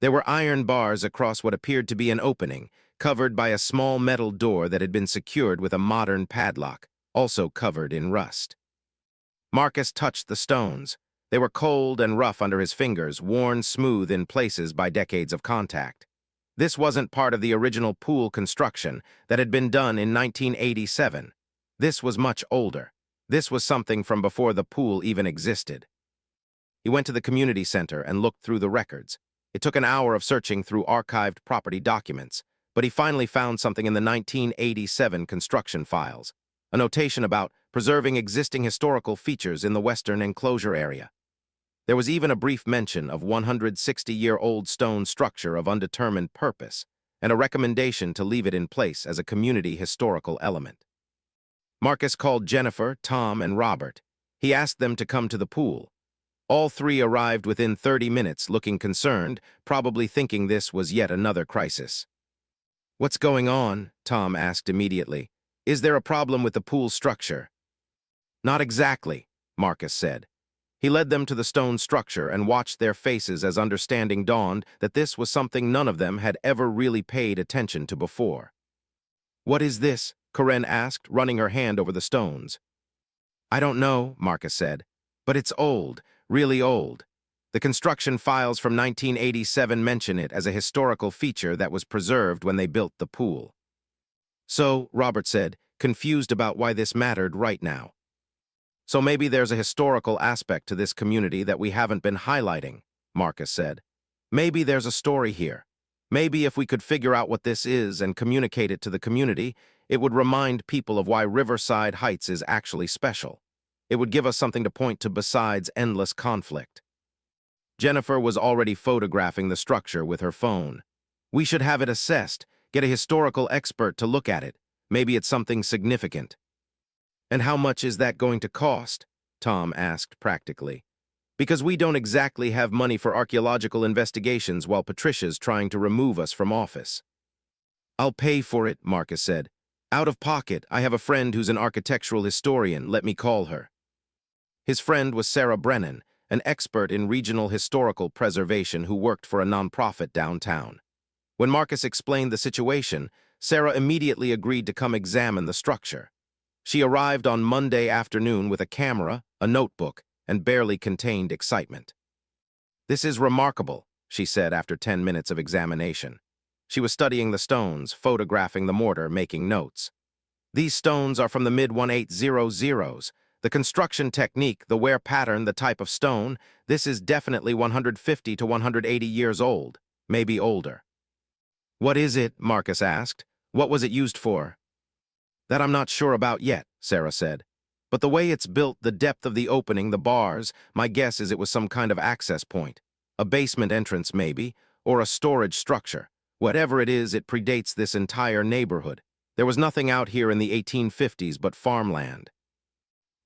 There were iron bars across what appeared to be an opening, covered by a small metal door that had been secured with a modern padlock, also covered in rust. Marcus touched the stones. They were cold and rough under his fingers, worn smooth in places by decades of contact. This wasn't part of the original pool construction that had been done in 1987. This was much older. This was something from before the pool even existed. He went to the community center and looked through the records. It took an hour of searching through archived property documents, but he finally found something in the 1987 construction files, a notation about preserving existing historical features in the western enclosure area. There was even a brief mention of 160-year-old stone structure of undetermined purpose, and a recommendation to leave it in place as a community historical element. Marcus called Jennifer, Tom, and Robert. He asked them to come to the pool. All three arrived within 30 minutes, looking concerned, probably thinking this was yet another crisis. "What's going on?" Tom asked immediately. "Is there a problem with the pool structure?" "Not exactly," Marcus said. He led them to the stone structure and watched their faces as understanding dawned that this was something none of them had ever really paid attention to before. "What is this?" Karen asked, running her hand over the stones. "I don't know," Marcus said, "but it's old. Really old. The construction files from 1987 mention it as a historical feature that was preserved when they built the pool." "So," Robert said, confused about why this mattered right now. "So maybe there's a historical aspect to this community that we haven't been highlighting," Marcus said. "Maybe there's a story here. Maybe if we could figure out what this is and communicate it to the community, it would remind people of why Riverside Heights is actually special. It would give us something to point to besides endless conflict." Jennifer was already photographing the structure with her phone. "We should have it assessed, get a historical expert to look at it. Maybe it's something significant." And how much is that going to cost? Tom asked practically. Because we don't exactly have money for archaeological investigations while Patricia's trying to remove us from office. I'll pay for it, Marcus said. Out of pocket, I have a friend who's an architectural historian. Let me call her. His friend was Sarah Brennan, an expert in regional historical preservation who worked for a nonprofit downtown. When Marcus explained the situation, Sarah immediately agreed to come examine the structure. She arrived on Monday afternoon with a camera, a notebook, and barely contained excitement. "This is remarkable," she said after 10 minutes of examination. She was studying the stones, photographing the mortar, making notes. "These stones are from the mid-1800s. The construction technique, the wear pattern, the type of stone, this is definitely 150 to 180 years old, maybe older." "What is it?" Marcus asked. "What was it used for?" "That I'm not sure about yet," Sarah said. "But the way it's built, the depth of the opening, the bars, my guess is it was some kind of access point. A basement entrance, maybe, or a storage structure. Whatever it is, it predates this entire neighborhood. There was nothing out here in the 1850s but farmland."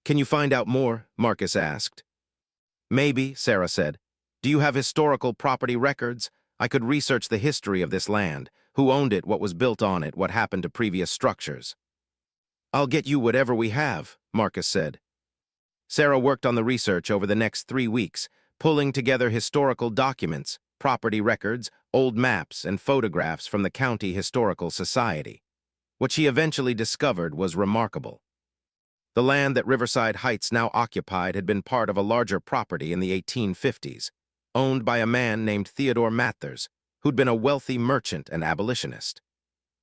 "Can you find out more?" Marcus asked. "Maybe," Sarah said. "Do you have historical property records? I could research the history of this land, who owned it, what was built on it, what happened to previous structures." "I'll get you whatever we have," Marcus said. Sarah worked on the research over the next 3 weeks, pulling together historical documents, property records, old maps, and photographs from the County Historical Society. What she eventually discovered was remarkable. The land that Riverside Heights now occupied had been part of a larger property in the 1850s, owned by a man named Theodore Mathers, who'd been a wealthy merchant and abolitionist.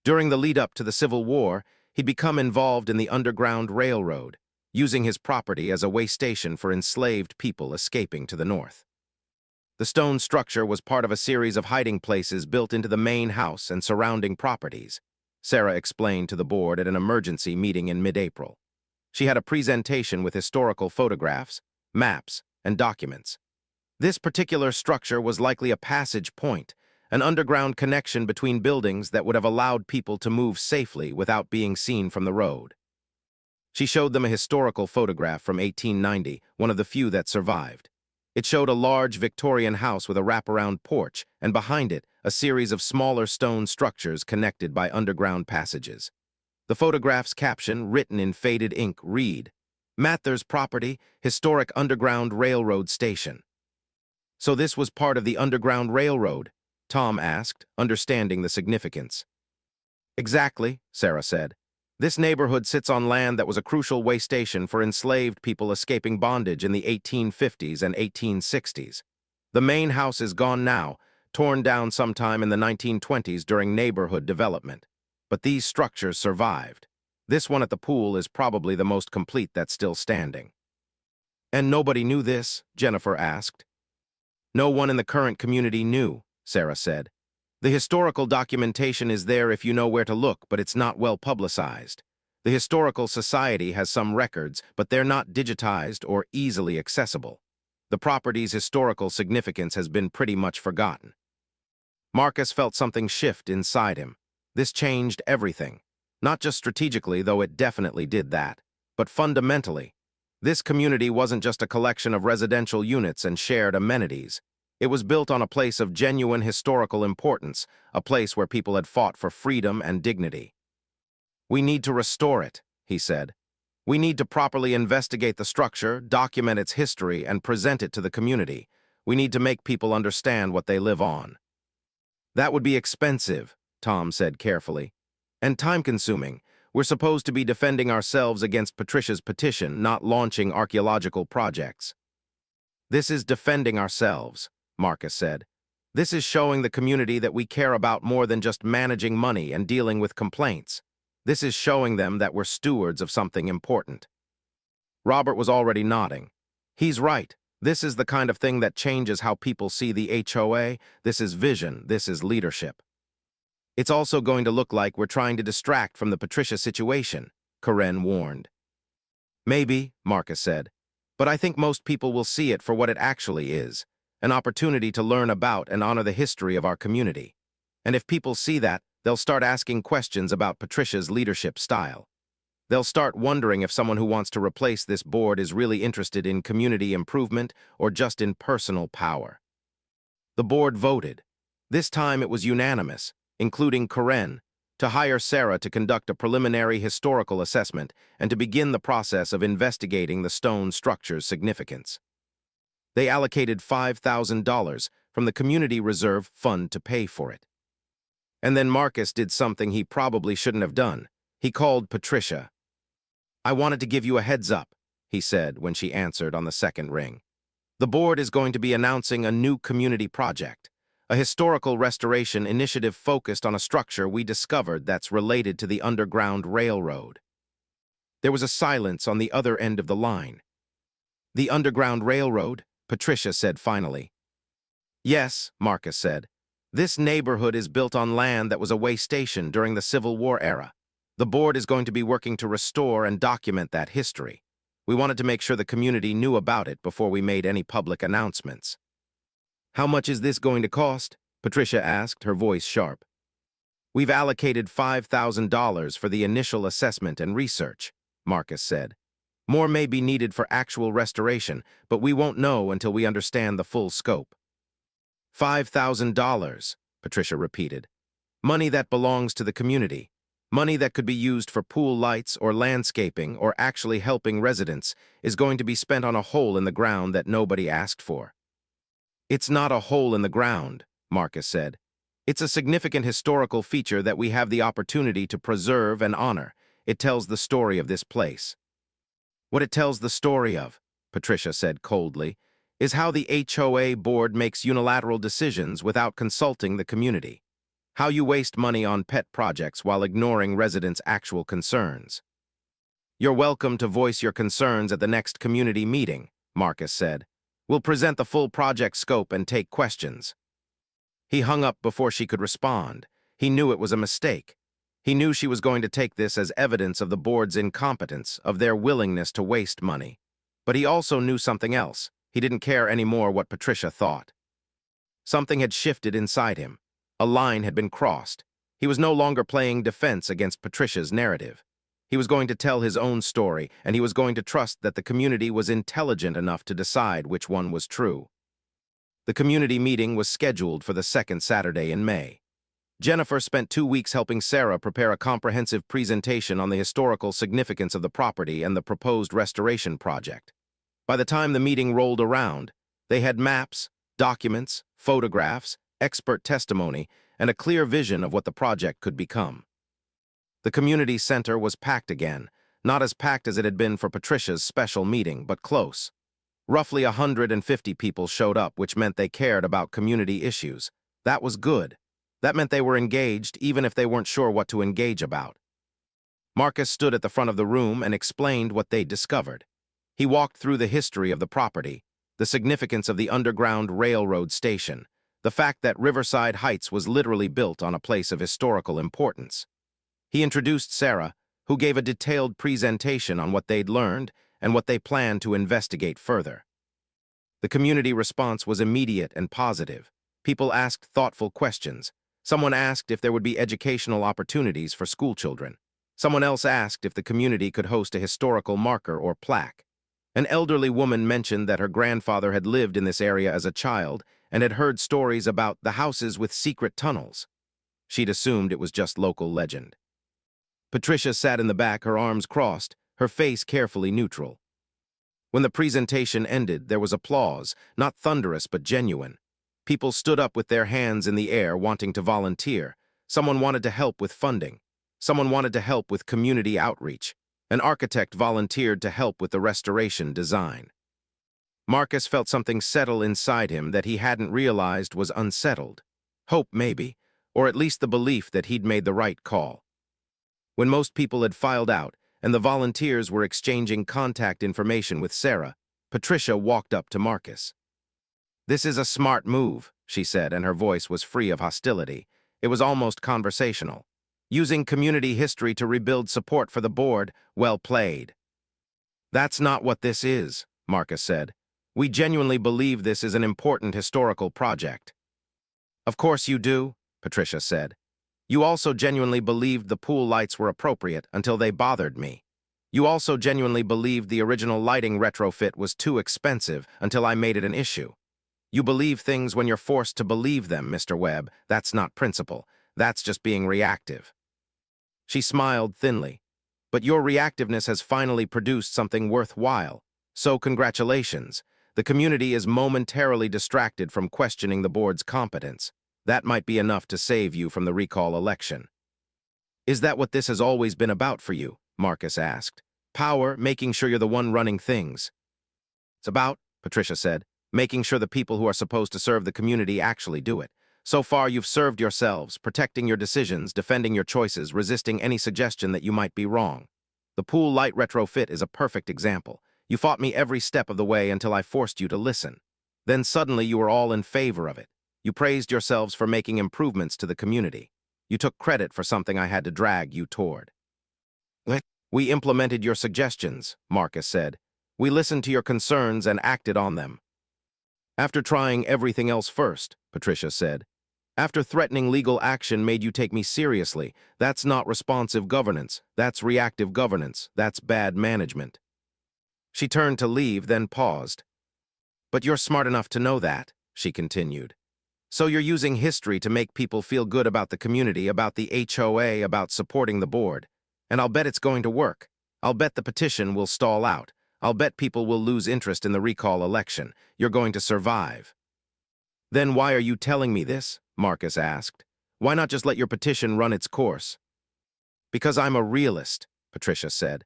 During the lead-up to the Civil War, he'd become involved in the Underground Railroad, using his property as a way station for enslaved people escaping to the north. The stone structure was part of a series of hiding places built into the main house and surrounding properties, Sarah explained to the board at an emergency meeting in mid-April. She had a presentation with historical photographs, maps, and documents. This particular structure was likely a passage point, an underground connection between buildings that would have allowed people to move safely without being seen from the road. She showed them a historical photograph from 1890, one of the few that survived. It showed a large Victorian house with a wraparound porch, and behind it, a series of smaller stone structures connected by underground passages. The photograph's caption, written in faded ink, read, "Mathers Property, Historic Underground Railroad Station." "So this was part of the Underground Railroad?" Tom asked, understanding the significance. "Exactly," Sarah said. "This neighborhood sits on land that was a crucial way station for enslaved people escaping bondage in the 1850s and 1860s. The main house is gone now, torn down sometime in the 1920s during neighborhood development. But these structures survived. This one at the pool is probably the most complete that's still standing." "And nobody knew this?" Jennifer asked. "No one in the current community knew," Sarah said. "The historical documentation is there if you know where to look, but it's not well publicized. The Historical Society has some records, but they're not digitized or easily accessible. The property's historical significance has been pretty much forgotten." Marcus felt something shift inside him. This changed everything. Not just strategically, though it definitely did that, but fundamentally. This community wasn't just a collection of residential units and shared amenities. It was built on a place of genuine historical importance, a place where people had fought for freedom and dignity. "We need to restore it," he said. "We need to properly investigate the structure, document its history, and present it to the community. We need to make people understand what they live on." "That would be expensive," Tom said carefully, "and time-consuming. We're supposed to be defending ourselves against Patricia's petition, not launching archaeological projects." "This is defending ourselves," Marcus said. "This is showing the community that we care about more than just managing money and dealing with complaints. This is showing them that we're stewards of something important." Robert was already nodding. "He's right. This is the kind of thing that changes how people see the HOA. This is vision. This is leadership." "It's also going to look like we're trying to distract from the Patricia situation," Karen warned. "Maybe," Marcus said, "but I think most people will see it for what it actually is, an opportunity to learn about and honor the history of our community. And if people see that, they'll start asking questions about Patricia's leadership style." They'll start wondering if someone who wants to replace this board is really interested in community improvement or just in personal power. The board voted. This time it was unanimous, including Karen, to hire Sarah to conduct a preliminary historical assessment and to begin the process of investigating the stone structure's significance. They allocated $5,000 from the Community Reserve Fund to pay for it. And then Marcus did something he probably shouldn't have done. He called Patricia. "I wanted to give you a heads up," he said when she answered on the second ring. "The board is going to be announcing a new community project, a historical restoration initiative focused on a structure we discovered that's related to the Underground Railroad." There was a silence on the other end of the line. "The Underground Railroad?" Patricia said finally. "Yes," Marcus said. "This neighborhood is built on land that was a way station during the Civil War era. The board is going to be working to restore and document that history. We wanted to make sure the community knew about it before we made any public announcements." "How much is this going to cost?" Patricia asked, her voice sharp. "We've allocated $5,000 for the initial assessment and research," Marcus said. "More may be needed for actual restoration, but we won't know until we understand the full scope." $5,000, Patricia repeated. "Money that belongs to the community. Money that could be used for pool lights or landscaping or actually helping residents is going to be spent on a hole in the ground that nobody asked for." "It's not a hole in the ground," Marcus said. "It's a significant historical feature that we have the opportunity to preserve and honor. It tells the story of this place." "What it tells the story of," Patricia said coldly, "is how the HOA board makes unilateral decisions without consulting the community. How you waste money on pet projects while ignoring residents' actual concerns." "You're welcome to voice your concerns at the next community meeting," Marcus said. "We'll present the full project scope and take questions." He hung up before she could respond. He knew it was a mistake. He knew she was going to take this as evidence of the board's incompetence, of their willingness to waste money. But he also knew something else. He didn't care anymore what Patricia thought. Something had shifted inside him. A line had been crossed. He was no longer playing defense against Patricia's narrative. He was going to tell his own story, and he was going to trust that the community was intelligent enough to decide which one was true. The community meeting was scheduled for the second Saturday in May. Jennifer spent 2 weeks helping Sarah prepare a comprehensive presentation on the historical significance of the property and the proposed restoration project. By the time the meeting rolled around, they had maps, documents, photographs, expert testimony, and a clear vision of what the project could become. The community center was packed again, not as packed as it had been for Patricia's special meeting, but close. Roughly 150 people showed up, which meant they cared about community issues. That was good. That meant they were engaged, even if they weren't sure what to engage about. Marcus stood at the front of the room and explained what they'd discovered. He walked through the history of the property, the significance of the Underground Railroad station, the fact that Riverside Heights was literally built on a place of historical importance. He introduced Sarah, who gave a detailed presentation on what they'd learned and what they planned to investigate further. The community response was immediate and positive. People asked thoughtful questions. Someone asked if there would be educational opportunities for schoolchildren. Someone else asked if the community could host a historical marker or plaque. An elderly woman mentioned that her grandfather had lived in this area as a child and had heard stories about the houses with secret tunnels. She'd assumed it was just local legend. Patricia sat in the back, her arms crossed, her face carefully neutral. When the presentation ended, there was applause, not thunderous but genuine. People stood up with their hands in the air, wanting to volunteer. Someone wanted to help with funding. Someone wanted to help with community outreach. An architect volunteered to help with the restoration design. Marcus felt something settle inside him that he hadn't realized was unsettled. Hope, maybe, or at least the belief that he'd made the right call. When most people had filed out and the volunteers were exchanging contact information with Sarah, Patricia walked up to Marcus. "This is a smart move," she said, and her voice was free of hostility. It was almost conversational. "Using community history to rebuild support for the board, well played." "That's not what this is," Marcus said. "We genuinely believe this is an important historical project." "Of course you do," Patricia said. "You also genuinely believed the pool lights were appropriate until they bothered me. You also genuinely believed the original lighting retrofit was too expensive until I made it an issue. You believe things when you're forced to believe them, Mr. Webb. That's not principle. That's just being reactive. She smiled thinly. But your reactiveness has finally produced something worthwhile. So congratulations. The community is momentarily distracted from questioning the board's competence. That might be enough to save you from the recall election. Is that what this has always been about for you? Marcus asked. Power, making sure you're the one running things. It's about, Patricia said, making sure the people who are supposed to serve the community actually do it. So far, you've served yourselves, protecting your decisions, defending your choices, resisting any suggestion that you might be wrong. The pool light retrofit is a perfect example. You fought me every step of the way until I forced you to listen. Then suddenly you were all in favor of it. You praised yourselves for making improvements to the community. You took credit for something I had to drag you toward. We implemented your suggestions, Marcus said. We listened to your concerns and acted on them. After trying everything else first, Patricia said. After threatening legal action made you take me seriously, that's not responsive governance, that's reactive governance, that's bad management. She turned to leave, then paused. But you're smart enough to know that, she continued. So you're using history to make people feel good about the community, about the HOA, about supporting the board. And I'll bet it's going to work. I'll bet the petition will stall out. I'll bet people will lose interest in the recall election. You're going to survive. Then why are you telling me this? Marcus asked. Why not just let your petition run its course? Because I'm a realist, Patricia said.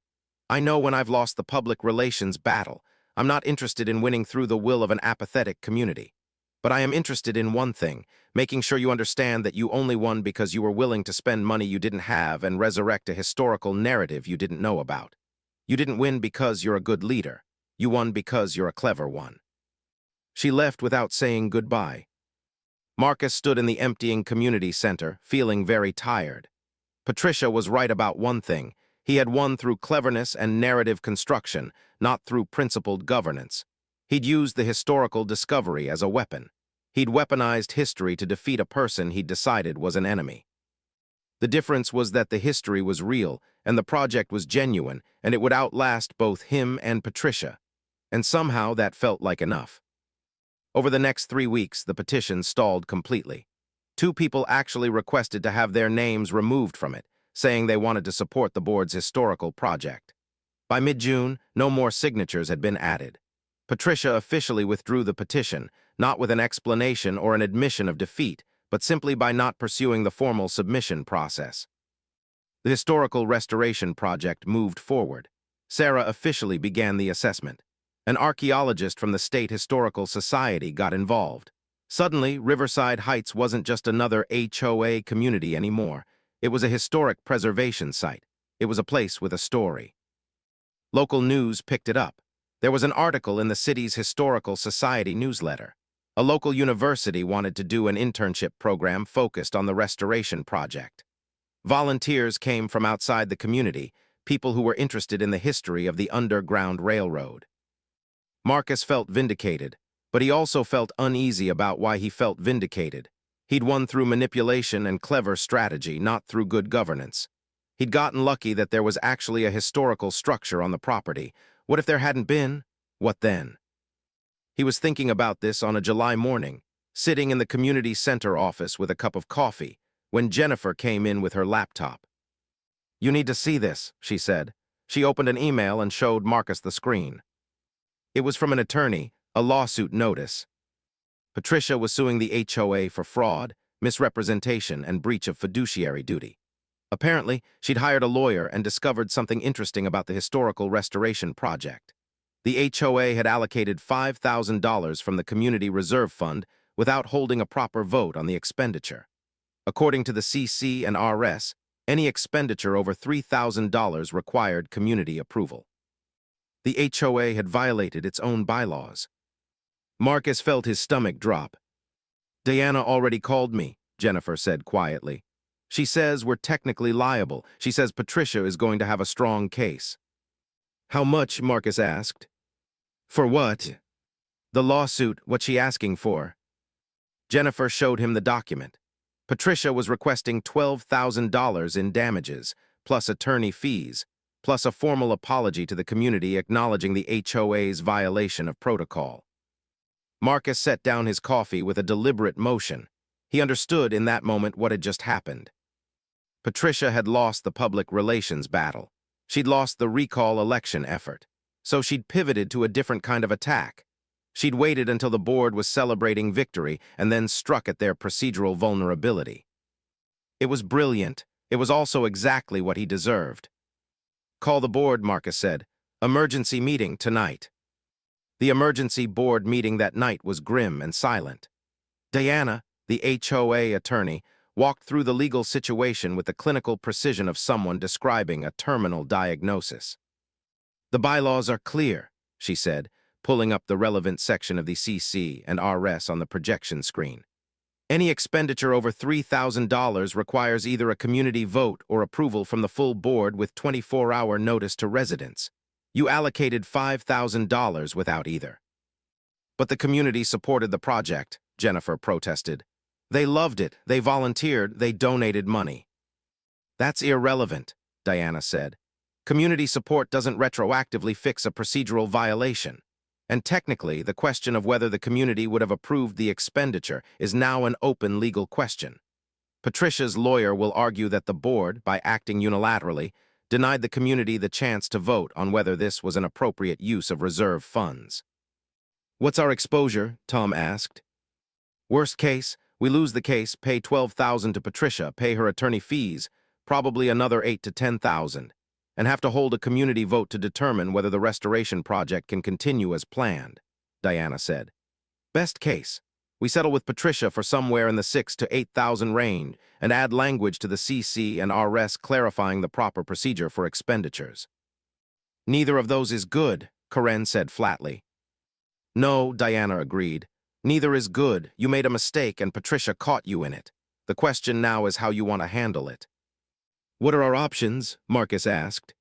I know when I've lost the public relations battle. I'm not interested in winning through the will of an apathetic community. But I am interested in one thing, making sure you understand that you only won because you were willing to spend money you didn't have and resurrect a historical narrative you didn't know about. You didn't win because you're a good leader. You won because you're a clever one. She left without saying goodbye. Marcus stood in the emptying community center, feeling very tired. Patricia was right about one thing. He had won through cleverness and narrative construction, not through principled governance. He'd used the historical discovery as a weapon. He'd weaponized history to defeat a person he'd decided was an enemy. The difference was that the history was real, and the project was genuine, and it would outlast both him and Patricia. And somehow that felt like enough. Over the next 3 weeks, the petition stalled completely. 2 people actually requested to have their names removed from it, saying they wanted to support the board's historical project. By mid-June, no more signatures had been added. Patricia officially withdrew the petition, not with an explanation or an admission of defeat, but simply by not pursuing the formal submission process. The historical restoration project moved forward. Sarah officially began the assessment. An archaeologist from the State Historical Society got involved. Suddenly, Riverside Heights wasn't just another HOA community anymore. It was a historic preservation site. It was a place with a story. Local news picked it up. There was an article in the city's Historical Society newsletter. A local university wanted to do an internship program focused on the restoration project. Volunteers came from outside the community, people who were interested in the history of the Underground Railroad. Marcus felt vindicated, but he also felt uneasy about why he felt vindicated. He'd won through manipulation and clever strategy, not through good governance. He'd gotten lucky that there was actually a historical structure on the property. What if there hadn't been? What then? He was thinking about this on a July morning, sitting in the community center office with a cup of coffee, when Jennifer came in with her laptop. "You need to see this," she said. She opened an email and showed Marcus the screen. It was from an attorney, a lawsuit notice. Patricia was suing the HOA for fraud, misrepresentation, and breach of fiduciary duty. Apparently, she'd hired a lawyer and discovered something interesting about the historical restoration project. The HOA had allocated $5,000 from the Community Reserve Fund without holding a proper vote on the expenditure. According to the CC and RS, any expenditure over $3,000 required community approval. The HOA had violated its own bylaws. Marcus felt his stomach drop. "Diana already called me," Jennifer said quietly. "She says we're technically liable. She says Patricia is going to have a strong case." "How much?" Marcus asked. "For what?" "The lawsuit, what's she asking for?" Jennifer showed him the document. Patricia was requesting $12,000 in damages, plus attorney fees. plus a formal apology to the community acknowledging the HOA's violation of protocol. Marcus set down his coffee with a deliberate motion. He understood in that moment what had just happened. Patricia had lost the public relations battle. She'd lost the recall election effort. So she'd pivoted to a different kind of attack. She'd waited until the board was celebrating victory and then struck at their procedural vulnerability. It was brilliant. It was also exactly what he deserved. "Call the board," Marcus said. "Emergency meeting tonight." The emergency board meeting that night was grim and silent. Diana, the HOA attorney, walked through the legal situation with the clinical precision of someone describing a terminal diagnosis. "The bylaws are clear," she said, pulling up the relevant section of the CC and RS on the projection screen. "Any expenditure over $3,000 requires either a community vote or approval from the full board with 24-hour notice to residents. You allocated $5,000 without either." "But the community supported the project," Jennifer protested. "They loved it, they volunteered, they donated money." "That's irrelevant," Diana said. "Community support doesn't retroactively fix a procedural violation. And technically, the question of whether the community would have approved the expenditure is now an open legal question. Patricia's lawyer will argue that the board, by acting unilaterally, denied the community the chance to vote on whether this was an appropriate use of reserve funds." "What's our exposure?" Tom asked. "Worst case, we lose the case, pay $12,000 to Patricia, pay her attorney fees, probably another $8,000 to $10,000. And have to hold a community vote to determine whether the restoration project can continue as planned," Diana said. "Best case, we settle with Patricia for somewhere in the $6,000 to $8,000 range and add language to the CC and RS clarifying the proper procedure for expenditures." "Neither of those is good," Karen said flatly. "No," Diana agreed. "Neither is good. You made a mistake and Patricia caught you in it. The question now is how you want to handle it." "What are our options?" Marcus asked.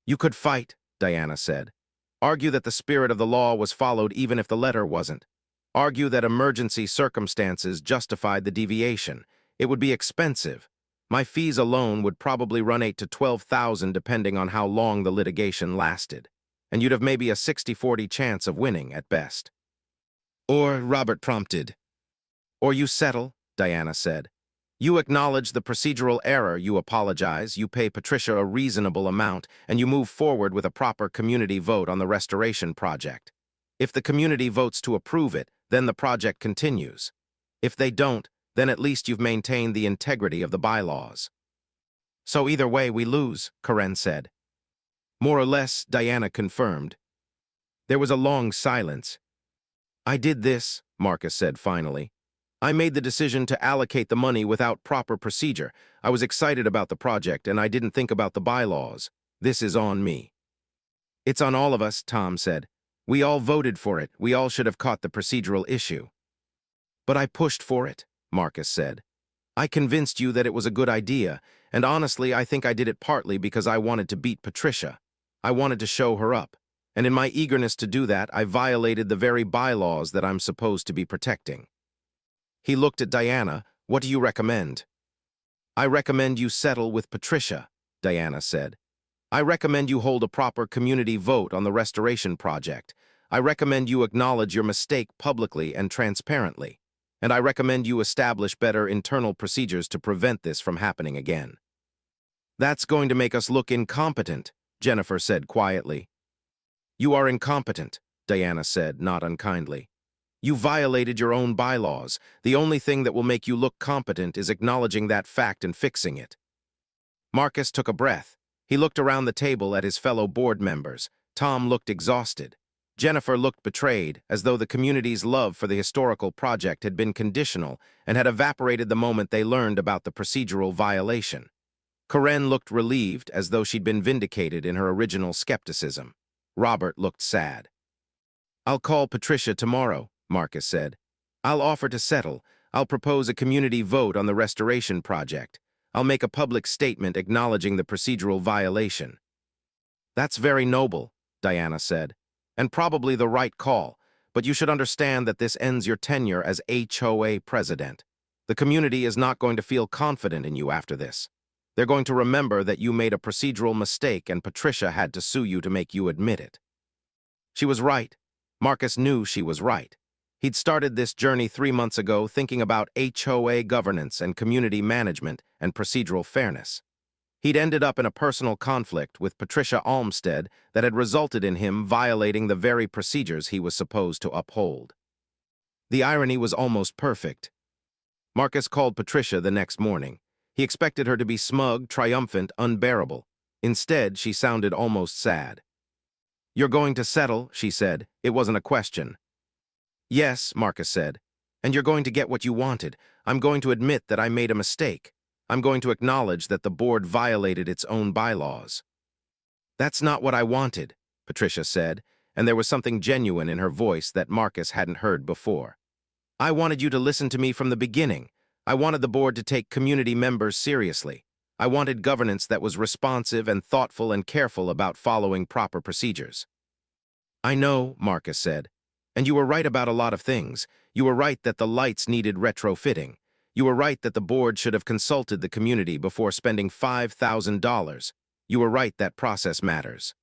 "You could fight," Diana said. "Argue that the spirit of the law was followed even if the letter wasn't. Argue that emergency circumstances justified the deviation. It would be expensive. My fees alone would probably run $8,000 to $12,000 depending on how long the litigation lasted. And you'd have maybe a 60-40 chance of winning at best." "Or," Robert prompted. "Or you settle," Diana said. "You acknowledge the procedural error, you apologize, you pay Patricia a reasonable amount, and you move forward with a proper community vote on the restoration project. If the community votes to approve it, then the project continues. If they don't, then at least you've maintained the integrity of the bylaws." "So either way, we lose," Karen said. "More or less," Diana confirmed. There was a long silence. "I did this," Marcus said finally. "I made the decision to allocate the money without proper procedure. I was excited about the project, and I didn't think about the bylaws. This is on me." "It's on all of us," Tom said. "We all voted for it. We all should have caught the procedural issue." "But I pushed for it," Marcus said. "I convinced you that it was a good idea, and honestly, I think I did it partly because I wanted to beat Patricia. I wanted to show her up. And in my eagerness to do that, I violated the very bylaws that I'm supposed to be protecting." He looked at Diana. "What do you recommend?" "I recommend you settle with Patricia," Diana said. "I recommend you hold a proper community vote on the restoration project. I recommend you acknowledge your mistake publicly and transparently. And I recommend you establish better internal procedures to prevent this from happening again." "That's going to make us look incompetent," Jennifer said quietly. "You are incompetent," Diana said, not unkindly. "You violated your own bylaws. The only thing that will make you look competent is acknowledging that fact and fixing it." Marcus took a breath. He looked around the table at his fellow board members. Tom looked exhausted. Jennifer looked betrayed, as though the community's love for the historical project had been conditional and had evaporated the moment they learned about the procedural violation. Karen looked relieved, as though she'd been vindicated in her original skepticism. Robert looked sad. "I'll call Patricia tomorrow," Marcus said. "I'll offer to settle. I'll propose a community vote on the restoration project. I'll make a public statement acknowledging the procedural violation." "That's very noble," Diana said, "and probably the right call, but you should understand that this ends your tenure as HOA president. The community is not going to feel confident in you after this. They're going to remember that you made a procedural mistake and Patricia had to sue you to make you admit it. She was right. Marcus knew she was right. He'd started this journey 3 months ago thinking about HOA governance and community management and procedural fairness. He'd ended up in a personal conflict with Patricia Olmsted that had resulted in him violating the very procedures he was supposed to uphold. The irony was almost perfect. Marcus called Patricia the next morning. He expected her to be smug, triumphant, unbearable. Instead, she sounded almost sad. "You're going to settle," she said. It wasn't a question. "Yes," Marcus said. "And you're going to get what you wanted. I'm going to admit that I made a mistake. I'm going to acknowledge that the board violated its own bylaws." "That's not what I wanted," Patricia said, and there was something genuine in her voice that Marcus hadn't heard before. "I wanted you to listen to me from the beginning. I wanted the board to take community members seriously. I wanted governance that was responsive and thoughtful and careful about following proper procedures." "I know," Marcus said. "And you were right about a lot of things. You were right that the lights needed retrofitting. You were right that the board should have consulted the community before spending $5,000. You were right that process matters."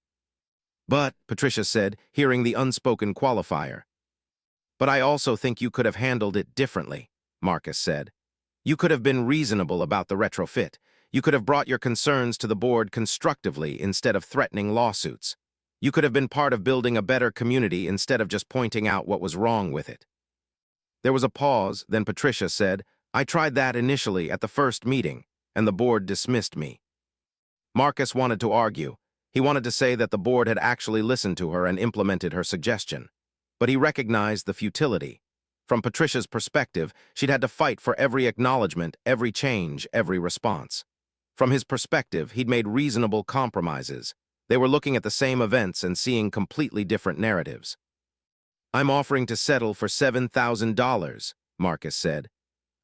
"But," Patricia said, hearing the unspoken qualifier. "But I also think you could have handled it differently," Marcus said. "You could have been reasonable about the retrofit. You could have brought your concerns to the board constructively instead of threatening lawsuits. You could have been part of building a better community instead of just pointing out what was wrong with it." There was a pause, then Patricia said, "I tried that initially at the first meeting, and the board dismissed me." Marcus wanted to argue. He wanted to say that the board had actually listened to her and implemented her suggestion. But he recognized the futility. From Patricia's perspective, she'd had to fight for every acknowledgement, every change, every response. From his perspective, he'd made reasonable compromises. They were looking at the same events and seeing completely different narratives. "I'm offering to settle for $7,000, Marcus said.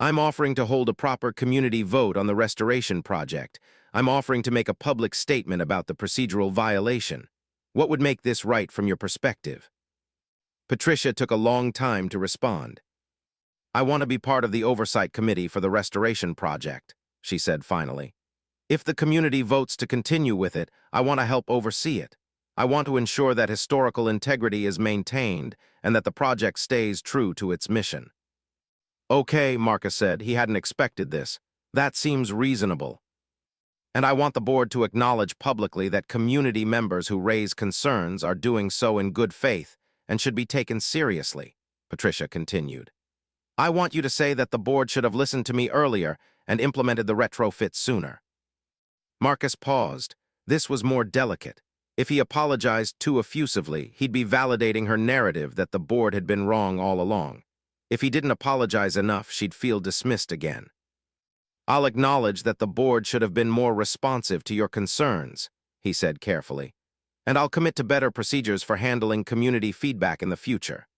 "I'm offering to hold a proper community vote on the restoration project. I'm offering to make a public statement about the procedural violation. What would make this right from your perspective?" Patricia took a long time to respond. "I want to be part of the oversight committee for the restoration project," she said finally. "If the community votes to continue with it, I want to help oversee it. I want to ensure that historical integrity is maintained and that the project stays true to its mission." "Okay," Marcus said. He hadn't expected this. "That seems reasonable. And I want the board to acknowledge publicly that community members who raise concerns are doing so in good faith and should be taken seriously," Patricia continued. "I want you to say that the board should have listened to me earlier and implemented the retrofit sooner." Marcus paused. This was more delicate. If he apologized too effusively, he'd be validating her narrative that the board had been wrong all along. If he didn't apologize enough, she'd feel dismissed again. "I'll acknowledge that the board should have been more responsive to your concerns," he said carefully. "And I'll commit to better procedures for handling community feedback in the future."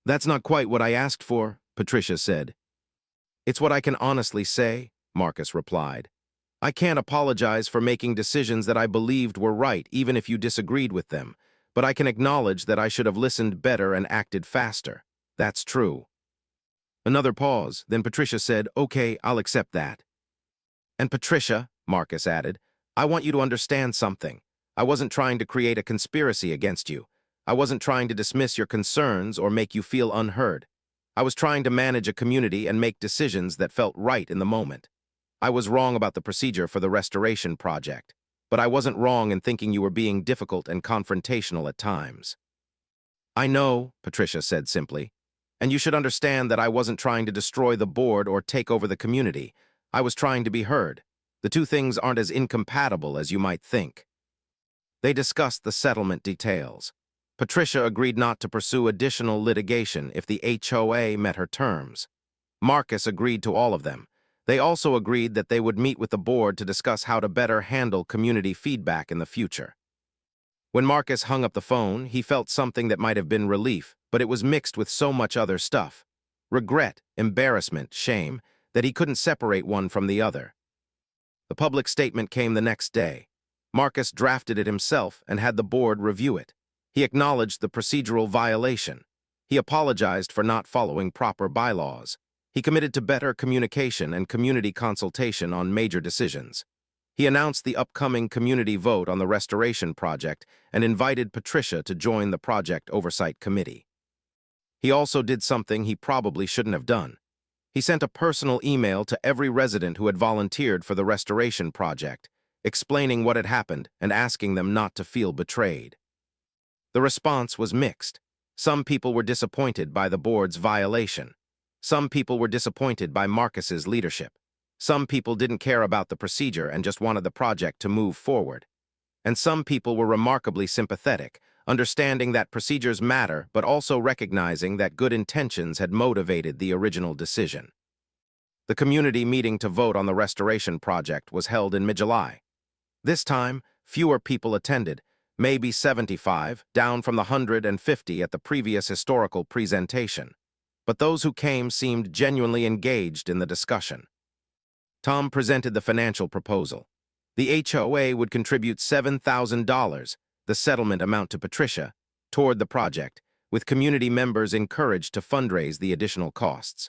"That's not quite what I asked for," Patricia said. "It's what I can honestly say," Marcus replied. "I can't apologize for making decisions that I believed were right, even if you disagreed with them, but I can acknowledge that I should have listened better and acted faster. That's true." Another pause, then Patricia said, "Okay, I'll accept that." "And Patricia," Marcus added, "I want you to understand something. I wasn't trying to create a conspiracy against you. I wasn't trying to dismiss your concerns or make you feel unheard. I was trying to manage a community and make decisions that felt right in the moment. I was wrong about the procedure for the restoration project, but I wasn't wrong in thinking you were being difficult and confrontational at times." "I know," Patricia said simply, "and you should understand that I wasn't trying to destroy the board or take over the community. I was trying to be heard. The two things aren't as incompatible as you might think." They discussed the settlement details. Patricia agreed not to pursue additional litigation if the HOA met her terms. Marcus agreed to all of them. They also agreed that they would meet with the board to discuss how to better handle community feedback in the future. When Marcus hung up the phone, he felt something that might have been relief, but it was mixed with so much other stuff. Regret, embarrassment, shame, that he couldn't separate one from the other. The public statement came the next day. Marcus drafted it himself and had the board review it. He acknowledged the procedural violation. He apologized for not following proper bylaws. He committed to better communication and community consultation on major decisions. He announced the upcoming community vote on the restoration project and invited Patricia to join the project oversight committee. He also did something he probably shouldn't have done. He sent a personal email to every resident who had volunteered for the restoration project, explaining what had happened and asking them not to feel betrayed. The response was mixed. Some people were disappointed by the board's violation. Some people were disappointed by Marcus's leadership. Some people didn't care about the procedure and just wanted the project to move forward. And some people were remarkably sympathetic, understanding that procedures matter but also recognizing that good intentions had motivated the original decision. The community meeting to vote on the restoration project was held in mid-July. This time, fewer people attended, maybe 75, down from the 150 at the previous historical presentation. But those who came seemed genuinely engaged in the discussion. Tom presented the financial proposal. The HOA would contribute $7,000, the settlement amount to Patricia, toward the project, with community members encouraged to fundraise the additional costs.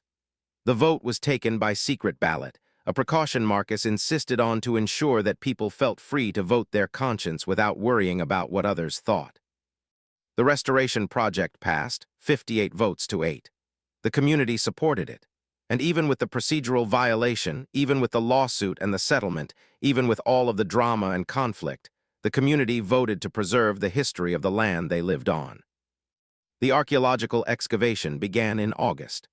The vote was taken by secret ballot, a precaution Marcus insisted on to ensure that people felt free to vote their conscience without worrying about what others thought. The restoration project passed, 58 votes to 8. The community supported it. And even with the procedural violation, even with the lawsuit and the settlement, even with all of the drama and conflict, the community voted to preserve the history of the land they lived on. The archaeological excavation began in August.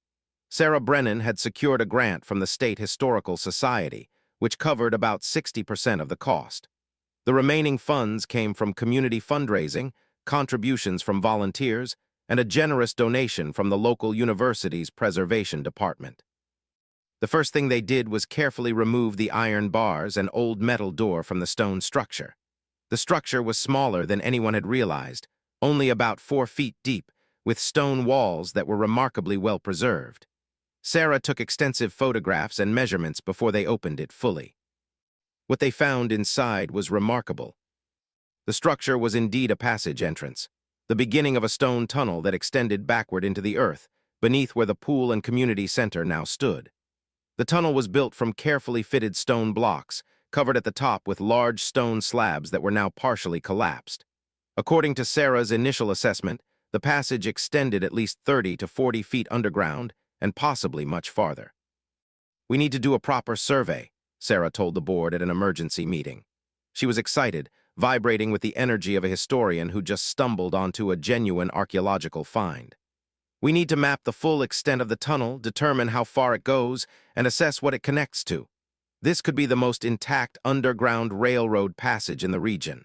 Sarah Brennan had secured a grant from the State Historical Society, which covered about 60% of the cost. The remaining funds came from community fundraising, contributions from volunteers, and a generous donation from the local university's preservation department. The first thing they did was carefully remove the iron bars and old metal door from the stone structure. The structure was smaller than anyone had realized, only about 4 feet deep, with stone walls that were remarkably well preserved. Sarah took extensive photographs and measurements before they opened it fully. What they found inside was remarkable. The structure was indeed a passage entrance, the beginning of a stone tunnel that extended backward into the earth, beneath where the pool and community center now stood. The tunnel was built from carefully fitted stone blocks, covered at the top with large stone slabs that were now partially collapsed. According to Sarah's initial assessment, the passage extended at least 30 to 40 feet underground and possibly much farther. "We need to do a proper survey," Sarah told the board at an emergency meeting. She was excited, vibrating with the energy of a historian who just stumbled onto a genuine archaeological find. "We need to map the full extent of the tunnel, determine how far it goes, and assess what it connects to. This could be the most intact underground railroad passage in the region."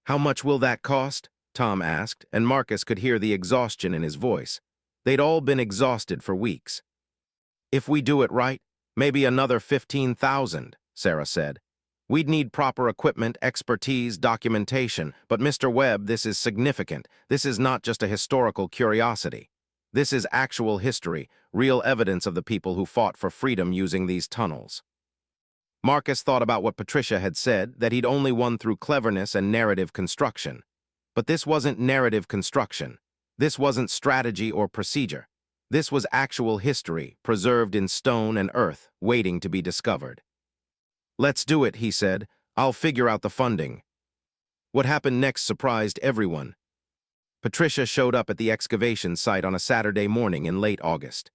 "How much will that cost?" Tom asked, and Marcus could hear the exhaustion in his voice. They'd all been exhausted for weeks. "If we do it right, maybe another 15,000, Sarah said. "We'd need proper equipment, expertise, documentation, but Mr. Webb, this is significant. This is not just a historical curiosity. This is actual history, real evidence of the people who fought for freedom using these tunnels." Marcus thought about what Patricia had said, that he'd only won through cleverness and narrative construction. But this wasn't narrative construction. This wasn't strategy or procedure. This was actual history, preserved in stone and earth, waiting to be discovered. "Let's do it," he said. "I'll figure out the funding." What happened next surprised everyone. Patricia showed up at the excavation site on a Saturday morning in late August.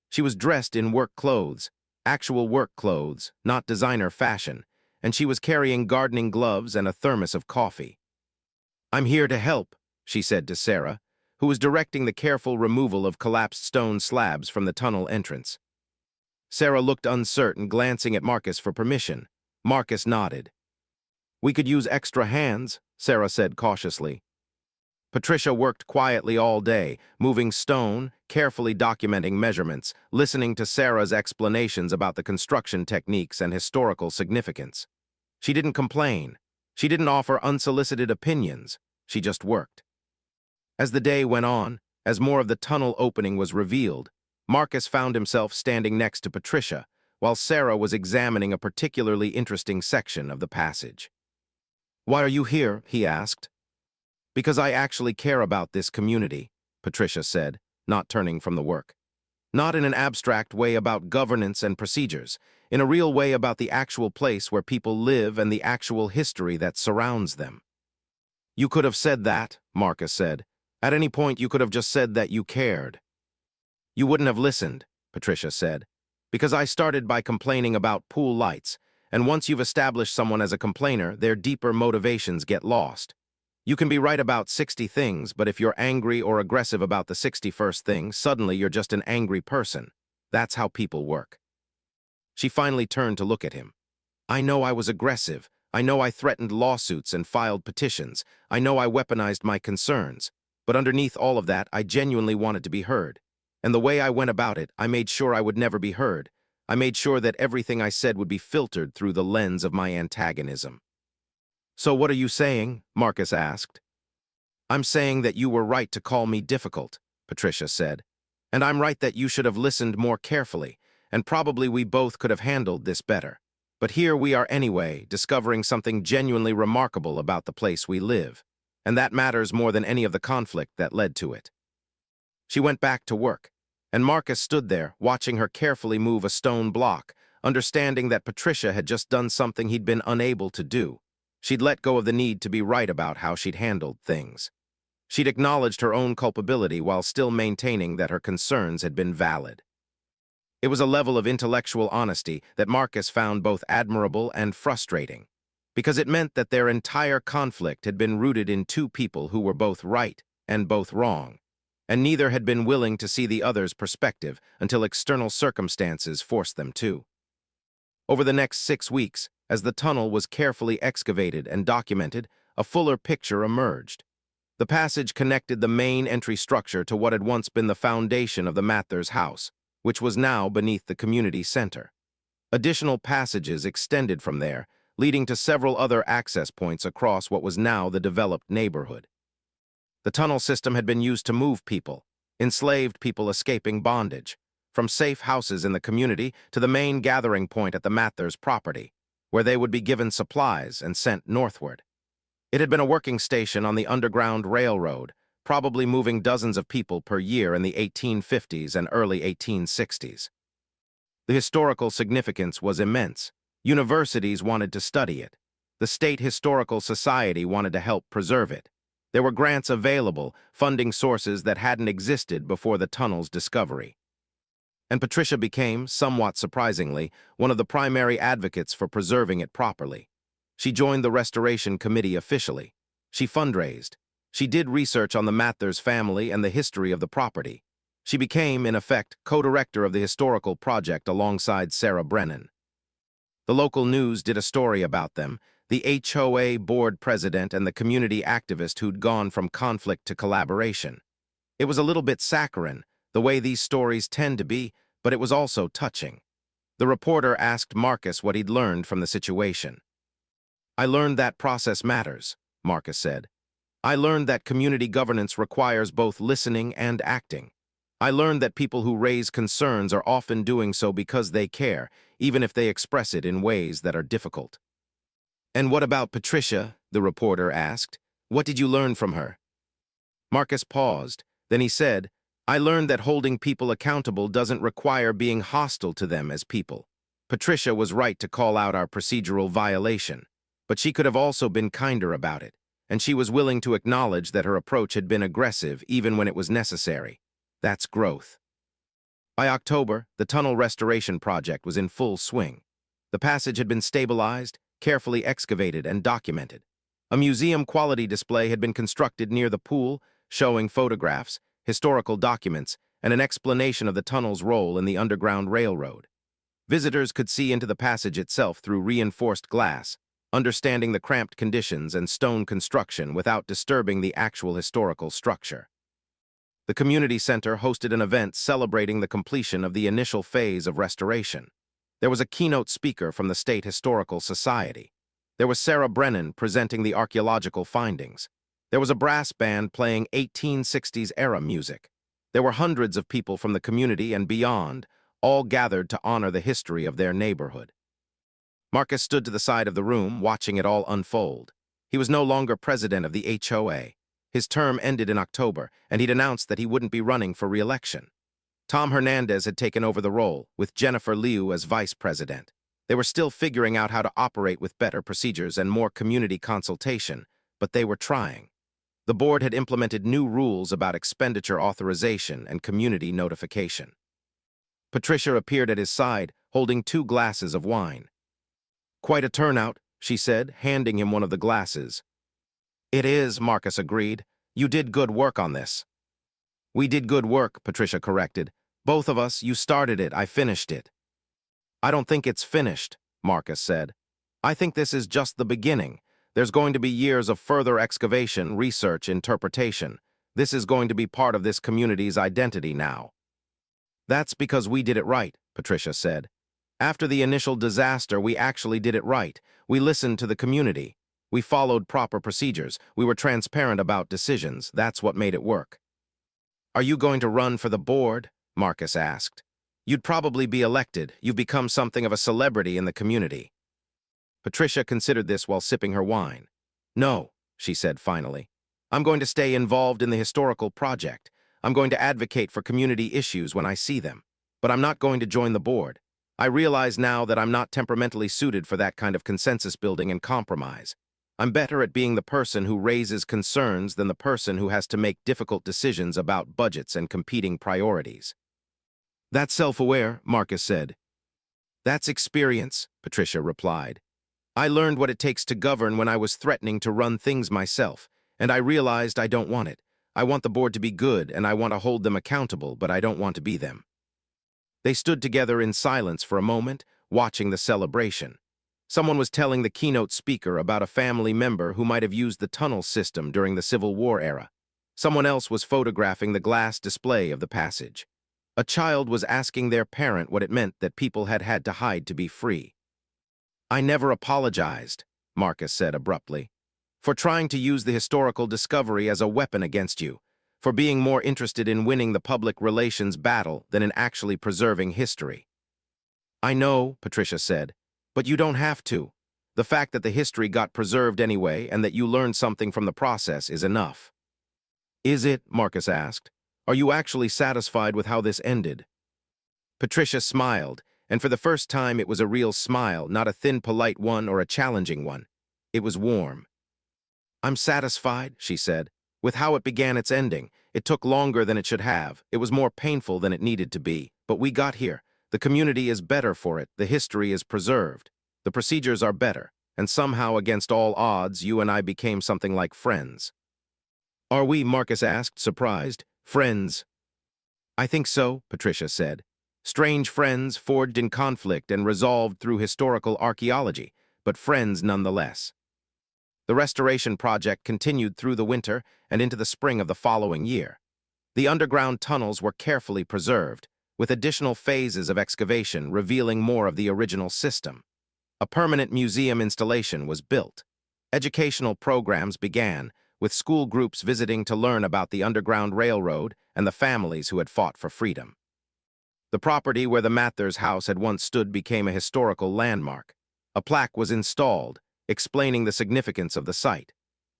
She was dressed in work clothes, actual work clothes, not designer fashion, and she was carrying gardening gloves and a thermos of coffee. "I'm here to help," she said to Sarah, who was directing the careful removal of collapsed stone slabs from the tunnel entrance. Sarah looked uncertain, glancing at Marcus for permission. Marcus nodded. "We could use extra hands," Sarah said cautiously. Patricia worked quietly all day, moving stone, carefully documenting measurements, listening to Sarah's explanations about the construction techniques and historical significance. She didn't complain. She didn't offer unsolicited opinions. She just worked. As the day went on, as more of the tunnel opening was revealed, Marcus found himself standing next to Patricia, while Sarah was examining a particularly interesting section of the passage. "Why are you here?" he asked. "Because I actually care about this community," Patricia said, not turning from the work. Not in an abstract way about governance and procedures, in a real way about the actual place where people live and the actual history that surrounds them. "You could have said that," Marcus said. "At any point you could have just said that you cared." "You wouldn't have listened," Patricia said, "because I started by complaining about pool lights, and once you've established someone as a complainer, their deeper motivations get lost. You can be right about 60 things, but if you're angry or aggressive about the 61st thing, suddenly you're just an angry person. That's how people work." She finally turned to look at him. "I know I was aggressive. I know I threatened lawsuits and filed petitions. I know I weaponized my concerns. But underneath all of that, I genuinely wanted to be heard. And the way I went about it, I made sure I would never be heard. I made sure that everything I said would be filtered through the lens of my antagonism." "So what are you saying?" Marcus asked. "I'm saying that you were right to call me difficult," Patricia said. "And I'm right that you should have listened more carefully, and probably we both could have handled this better. But here we are anyway, discovering something genuinely remarkable about the place we live. And that matters more than any of the conflict that led to it." She went back to work, and Marcus stood there, watching her carefully move a stone block, understanding that Patricia had just done something he'd been unable to do. She'd let go of the need to be right about how she'd handled things. She'd acknowledged her own culpability while still maintaining that her concerns had been valid. It was a level of intellectual honesty that Marcus found both admirable and frustrating, because it meant that their entire conflict had been rooted in two people who were both right and both wrong, and neither had been willing to see the other's perspective until external circumstances forced them to. Over the next 6 weeks, as the tunnel was carefully excavated and documented, a fuller picture emerged. The passage connected the main entry structure to what had once been the foundation of the Mathers house, which was now beneath the community center. Additional passages extended from there, leading to several other access points across what was now the developed neighborhood. The tunnel system had been used to move people, enslaved people escaping bondage, from safe houses in the community to the main gathering point at the Mathers property, where they would be given supplies and sent northward. It had been a working station on the Underground Railroad, probably moving dozens of people per year in the 1850s and early 1860s. The historical significance was immense. Universities wanted to study it. The State Historical Society wanted to help preserve it. There were grants available, funding sources that hadn't existed before the tunnel's discovery. And Patricia became, somewhat surprisingly, one of the primary advocates for preserving it properly. She joined the Restoration Committee officially. She fundraised. She did research on the Mathers family and the history of the property. She became, in effect, co-director of the historical project alongside Sarah Brennan. The local news did a story about them, the HOA board president and the community activist who'd gone from conflict to collaboration. It was a little bit saccharine, the way these stories tend to be, but it was also touching. The reporter asked Marcus what he'd learned from the situation. "I learned that process matters," Marcus said. "I learned that community governance requires both listening and acting. I learned that people who raise concerns are often doing so because they care, even if they express it in ways that are difficult." "And what about Patricia?" the reporter asked. "What did you learn from her?" Marcus paused. Then he said, "I learned that holding people accountable doesn't require being hostile to them as people. Patricia was right to call out our procedural violation, but she could have also been kinder about it, and she was willing to acknowledge that her approach had been aggressive even when it was necessary. That's growth." By October, the tunnel restoration project was in full swing. The passage had been stabilized, carefully excavated, and documented. A museum-quality display had been constructed near the pool, showing photographs, historical documents, and an explanation of the tunnel's role in the Underground Railroad. Visitors could see into the passage itself through reinforced glass, understanding the cramped conditions and stone construction without disturbing the actual historical structure. The community center hosted an event celebrating the completion of the initial phase of restoration. There was a keynote speaker from the State Historical Society. There was Sarah Brennan presenting the archaeological findings. There was a brass band playing 1860s-era music. There were hundreds of people from the community and beyond, all gathered to honor the history of their neighborhood. Marcus stood to the side of the room, watching it all unfold. He was no longer president of the HOA. His term ended in October, and he'd announced that he wouldn't be running for re-election. Tom Hernandez had taken over the role, with Jennifer Liu as vice president. They were still figuring out how to operate with better procedures and more community consultation, but they were trying. The board had implemented new rules about expenditure authorization and community notification. Patricia appeared at his side, holding 2 glasses of wine. "Quite a turnout," she said, handing him one of the glasses. "It is," Marcus agreed. "You did good work on this." "We did good work," Patricia corrected. "Both of us, you started it, I finished it." "I don't think it's finished," Marcus said. "I think this is just the beginning. There's going to be years of further excavation, research, interpretation. This is going to be part of this community's identity now." "That's because we did it right," Patricia said. "After the initial disaster, we actually did it right. We listened to the community. We followed proper procedures. We were transparent about decisions. That's what made it work." "Are you going to run for the board?" Marcus asked. "You'd probably be elected. You've become something of a celebrity in the community." Patricia considered this while sipping her wine. "No," she said finally. "I'm going to stay involved in the historical project. I'm going to advocate for community issues when I see them. But I'm not going to join the board. I realize now that I'm not temperamentally suited for that kind of consensus building and compromise. I'm better at being the person who raises concerns than the person who has to make difficult decisions about budgets and competing priorities." "That's self-aware," Marcus said. "That's experience," Patricia replied. "I learned what it takes to govern when I was threatening to run things myself, and I realized I don't want it. I want the board to be good, and I want to hold them accountable, but I don't want to be them." They stood together in silence for a moment, watching the celebration. Someone was telling the keynote speaker about a family member who might have used the tunnel system during the Civil War era. Someone else was photographing the glass display of the passage. A child was asking their parent what it meant that people had had to hide to be free. "I never apologized," Marcus said abruptly, "for trying to use the historical discovery as a weapon against you, for being more interested in winning the public relations battle than in actually preserving history." "I know," Patricia said, "but you don't have to. The fact that the history got preserved anyway and that you learned something from the process is enough." "Is it?" Marcus asked. "Are you actually satisfied with how this ended?" Patricia smiled, and for the first time it was a real smile, not a thin, polite one or a challenging one. It was warm. "I'm satisfied," she said, "with how it began its ending. It took longer than it should have. It was more painful than it needed to be. But we got here. The community is better for it. The history is preserved. The procedures are better. And somehow, against all odds, you and I became something like friends." "Are we?" Marcus asked, surprised. "Friends?" "I think so," Patricia said. "Strange friends forged in conflict and resolved through historical archaeology, but friends nonetheless." The restoration project continued through the winter and into the spring of the following year. The underground tunnels were carefully preserved, with additional phases of excavation revealing more of the original system. A permanent museum installation was built. Educational programs began, with school groups visiting to learn about the Underground Railroad and the families who had fought for freedom. The property where the Mathers house had once stood became a historical landmark. A plaque was installed, explaining the significance of the site.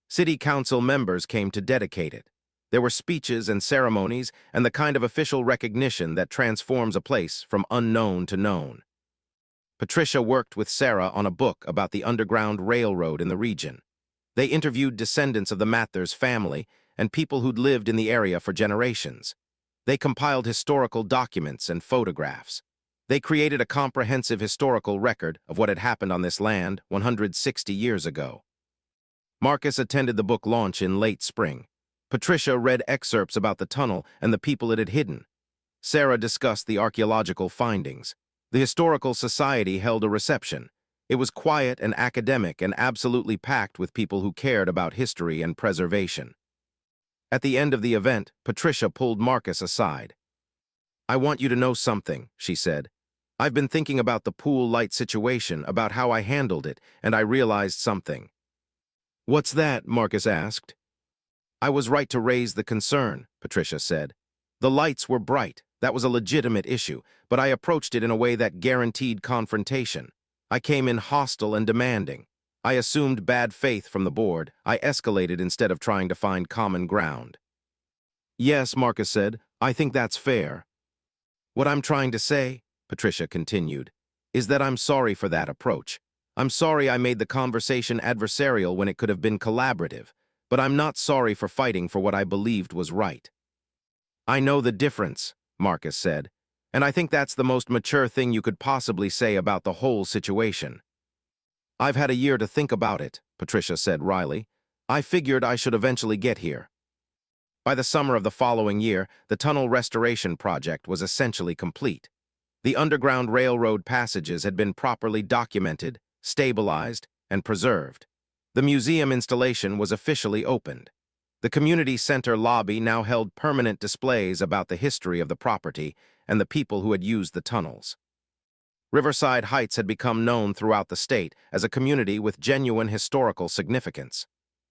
City council members came to dedicate it. There were speeches and ceremonies and the kind of official recognition that transforms a place from unknown to known. Patricia worked with Sarah on a book about the Underground Railroad in the region. They interviewed descendants of the Mathers family and people who'd lived in the area for generations. They compiled historical documents and photographs. They created a comprehensive historical record of what had happened on this land 160 years ago. Marcus attended the book launch in late spring. Patricia read excerpts about the tunnel and the people it had hidden. Sarah discussed the archaeological findings. The Historical Society held a reception. It was quiet and academic and absolutely packed with people who cared about history and preservation. At the end of the event, Patricia pulled Marcus aside. "I want you to know something," she said. "I've been thinking about the pool light situation, about how I handled it, and I realized something." "What's that?" Marcus asked. "I was right to raise the concern," Patricia said. "The lights were bright. That was a legitimate issue, but I approached it in a way that guaranteed confrontation. I came in hostile and demanding. I assumed bad faith from the board. I escalated instead of trying to find common ground." "Yes," Marcus said, "I think that's fair." What I'm trying to say, Patricia continued, is that I'm sorry for that approach. I'm sorry I made the conversation adversarial when it could have been collaborative, but I'm not sorry for fighting for what I believed was right. I know the difference, Marcus said, and I think that's the most mature thing you could possibly say about the whole situation. I've had a year to think about it, Patricia said wryly. I figured I should eventually get here. By the summer of the following year, the tunnel restoration project was essentially complete. The Underground Railroad passages had been properly documented, stabilized, and preserved. The museum installation was officially opened. The community center lobby now held permanent displays about the history of the property and the people who had used the tunnels. Riverside Heights had become known throughout the state as a community with genuine historical significance.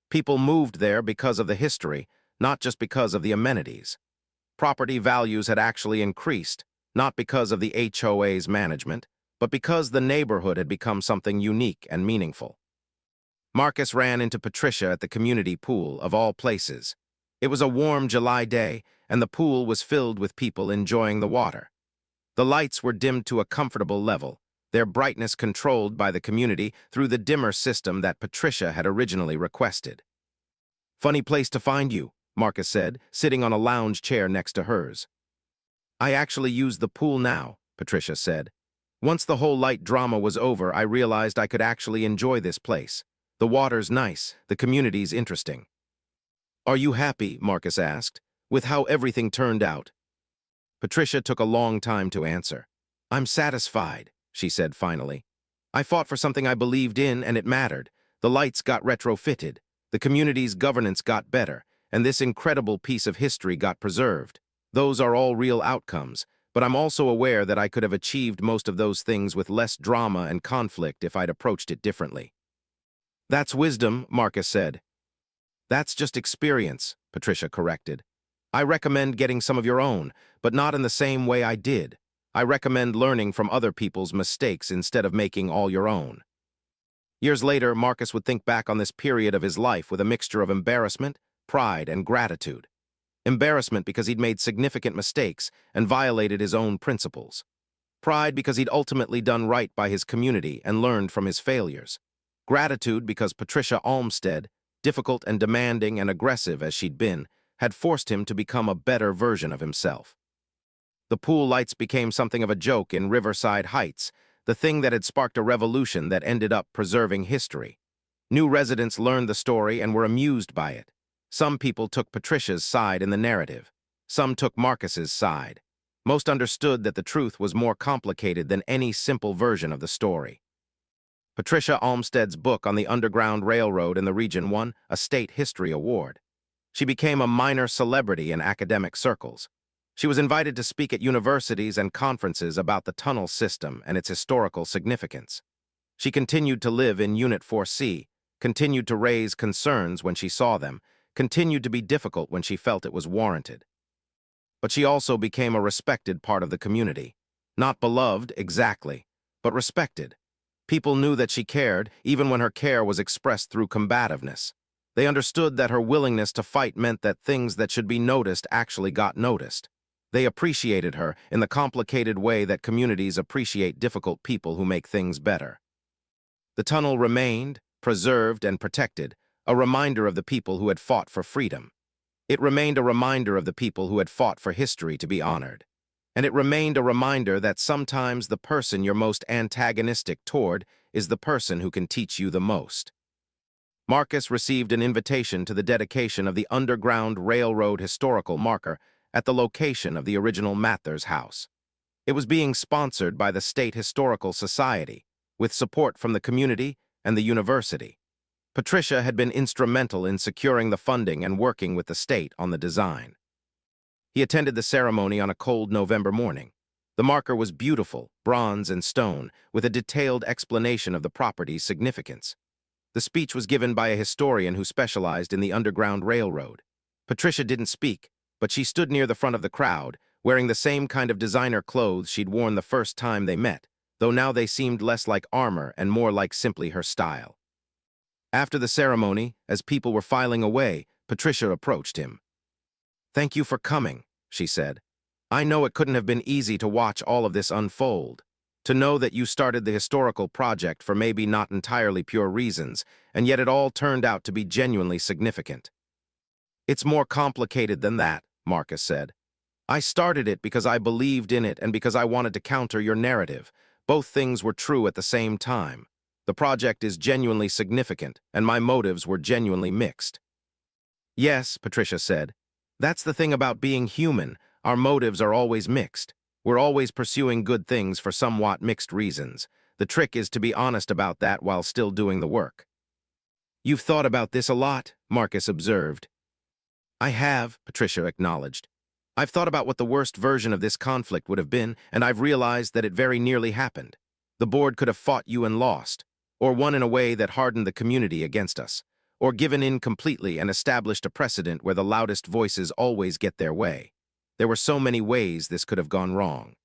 People moved there because of the history, not just because of the amenities. Property values had actually increased, not because of the HOA's management, but because the neighborhood had become something unique and meaningful. Marcus ran into Patricia at the community pool, of all places. It was a warm July day, and the pool was filled with people enjoying the water. The lights were dimmed to a comfortable level, their brightness controlled by the community through the dimmer system that Patricia had originally requested. "Funny place to find you," Marcus said, sitting on a lounge chair next to hers. "I actually use the pool now," Patricia said. "Once the whole light drama was over, I realized I could actually enjoy this place. The water's nice, the community's interesting." "Are you happy," Marcus asked, "with how everything turned out?" Patricia took a long time to answer. "I'm satisfied," she said finally. "I fought for something I believed in, and it mattered. The lights got retrofitted, the community's governance got better, and this incredible piece of history got preserved. Those are all real outcomes, but I'm also aware that I could have achieved most of those things with less drama and conflict if I'd approached it differently." "That's wisdom," Marcus said. "That's just experience," Patricia corrected. "I recommend getting some of your own, but not in the same way I did. I recommend learning from other people's mistakes instead of making all your own." Years later, Marcus would think back on this period of his life with a mixture of embarrassment, pride, and gratitude. Embarrassment because he'd made significant mistakes and violated his own principles. Pride because he'd ultimately done right by his community and learned from his failures. Gratitude because Patricia Olmsted, difficult and demanding and aggressive as she'd been, had forced him to become a better version of himself. The pool lights became something of a joke in Riverside Heights, the thing that had sparked a revolution that ended up preserving history. New residents learned the story and were amused by it. Some people took Patricia's side in the narrative. Some took Marcus's side. Most understood that the truth was more complicated than any simple version of the story. Patricia Olmsted's book on the Underground Railroad in the region won a state history award. She became a minor celebrity in academic circles. She was invited to speak at universities and conferences about the tunnel system and its historical significance. She continued to live in Unit 4C, continued to raise concerns when she saw them, continued to be difficult when she felt it was warranted. But she also became a respected part of the community. Not beloved, exactly, but respected. People knew that she cared, even when her care was expressed through combativeness. They understood that her willingness to fight meant that things that should be noticed actually got noticed. They appreciated her in the complicated way that communities appreciate difficult people who make things better. The tunnel remained, preserved and protected, a reminder of the people who had fought for freedom. It remained a reminder of the people who had fought for history to be honored. And it remained a reminder that sometimes the person you're most antagonistic toward is the person who can teach you the most. Marcus received an invitation to the dedication of the Underground Railroad historical marker at the location of the original Mather's house. It was being sponsored by the State Historical Society, with support from the community and the university. Patricia had been instrumental in securing the funding and working with the state on the design. He attended the ceremony on a cold November morning. The marker was beautiful, bronze and stone, with a detailed explanation of the property's significance. The speech was given by a historian who specialized in the Underground Railroad. Patricia didn't speak, but she stood near the front of the crowd, wearing the same kind of designer clothes she'd worn the first time they met, though now they seemed less like armor and more like simply her style. After the ceremony, as people were filing away, Patricia approached him. "Thank you for coming," she said. I know it couldn't have been easy to watch all of this unfold. To know that you started the historical project for maybe not entirely pure reasons, and yet it all turned out to be genuinely significant. It's more complicated than that, Marcus said. I started it because I believed in it and because I wanted to counter your narrative. Both things were true at the same time. The project is genuinely significant, and my motives were genuinely mixed. Yes, Patricia said. That's the thing about being human. Our motives are always mixed. We're always pursuing good things for somewhat mixed reasons. The trick is to be honest about that while still doing the work. You've thought about this a lot, Marcus observed. I have, Patricia acknowledged. I've thought about what the worst version of this conflict would have been, and I've realized that it very nearly happened. The board could have fought you and lost, or won in a way that hardened the community against us, or given in completely and established a precedent where the loudest voices always get their way. There were so many ways this could have gone wrong.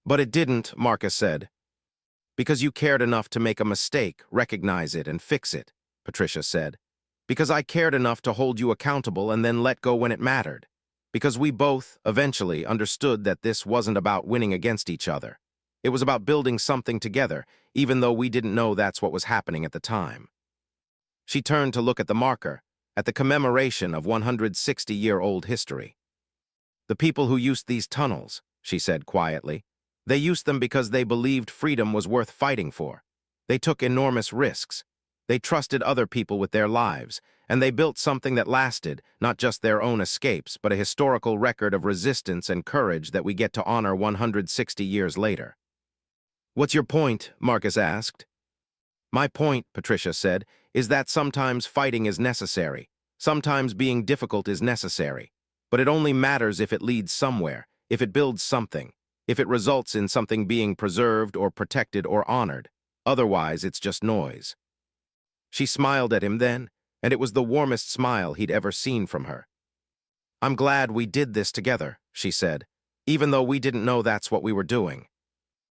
But it didn't, Marcus said. Because you cared enough to make a mistake, recognize it, and fix it, Patricia said. Because I cared enough to hold you accountable and then let go when it mattered. Because we both, eventually, understood that this wasn't about winning against each other. It was about building something together, even though we didn't know that's what was happening at the time. She turned to look at the marker, at the commemoration of 160-year-old history. The people who used these tunnels, she said quietly, they used them because they believed freedom was worth fighting for. They took enormous risks. They trusted other people with their lives, and they built something that lasted, not just their own escapes, but a historical record of resistance and courage that we get to honor 160 years later. What's your point? Marcus asked. My point, Patricia said, is that sometimes fighting is necessary. Sometimes being difficult is necessary. But it only matters if it leads somewhere, if it builds something, if it results in something being preserved or protected or honored. Otherwise, it's just noise. She smiled at him then, and it was the warmest smile he'd ever seen from her. I'm glad we did this together, she said, even though we didn't know that's what we were doing.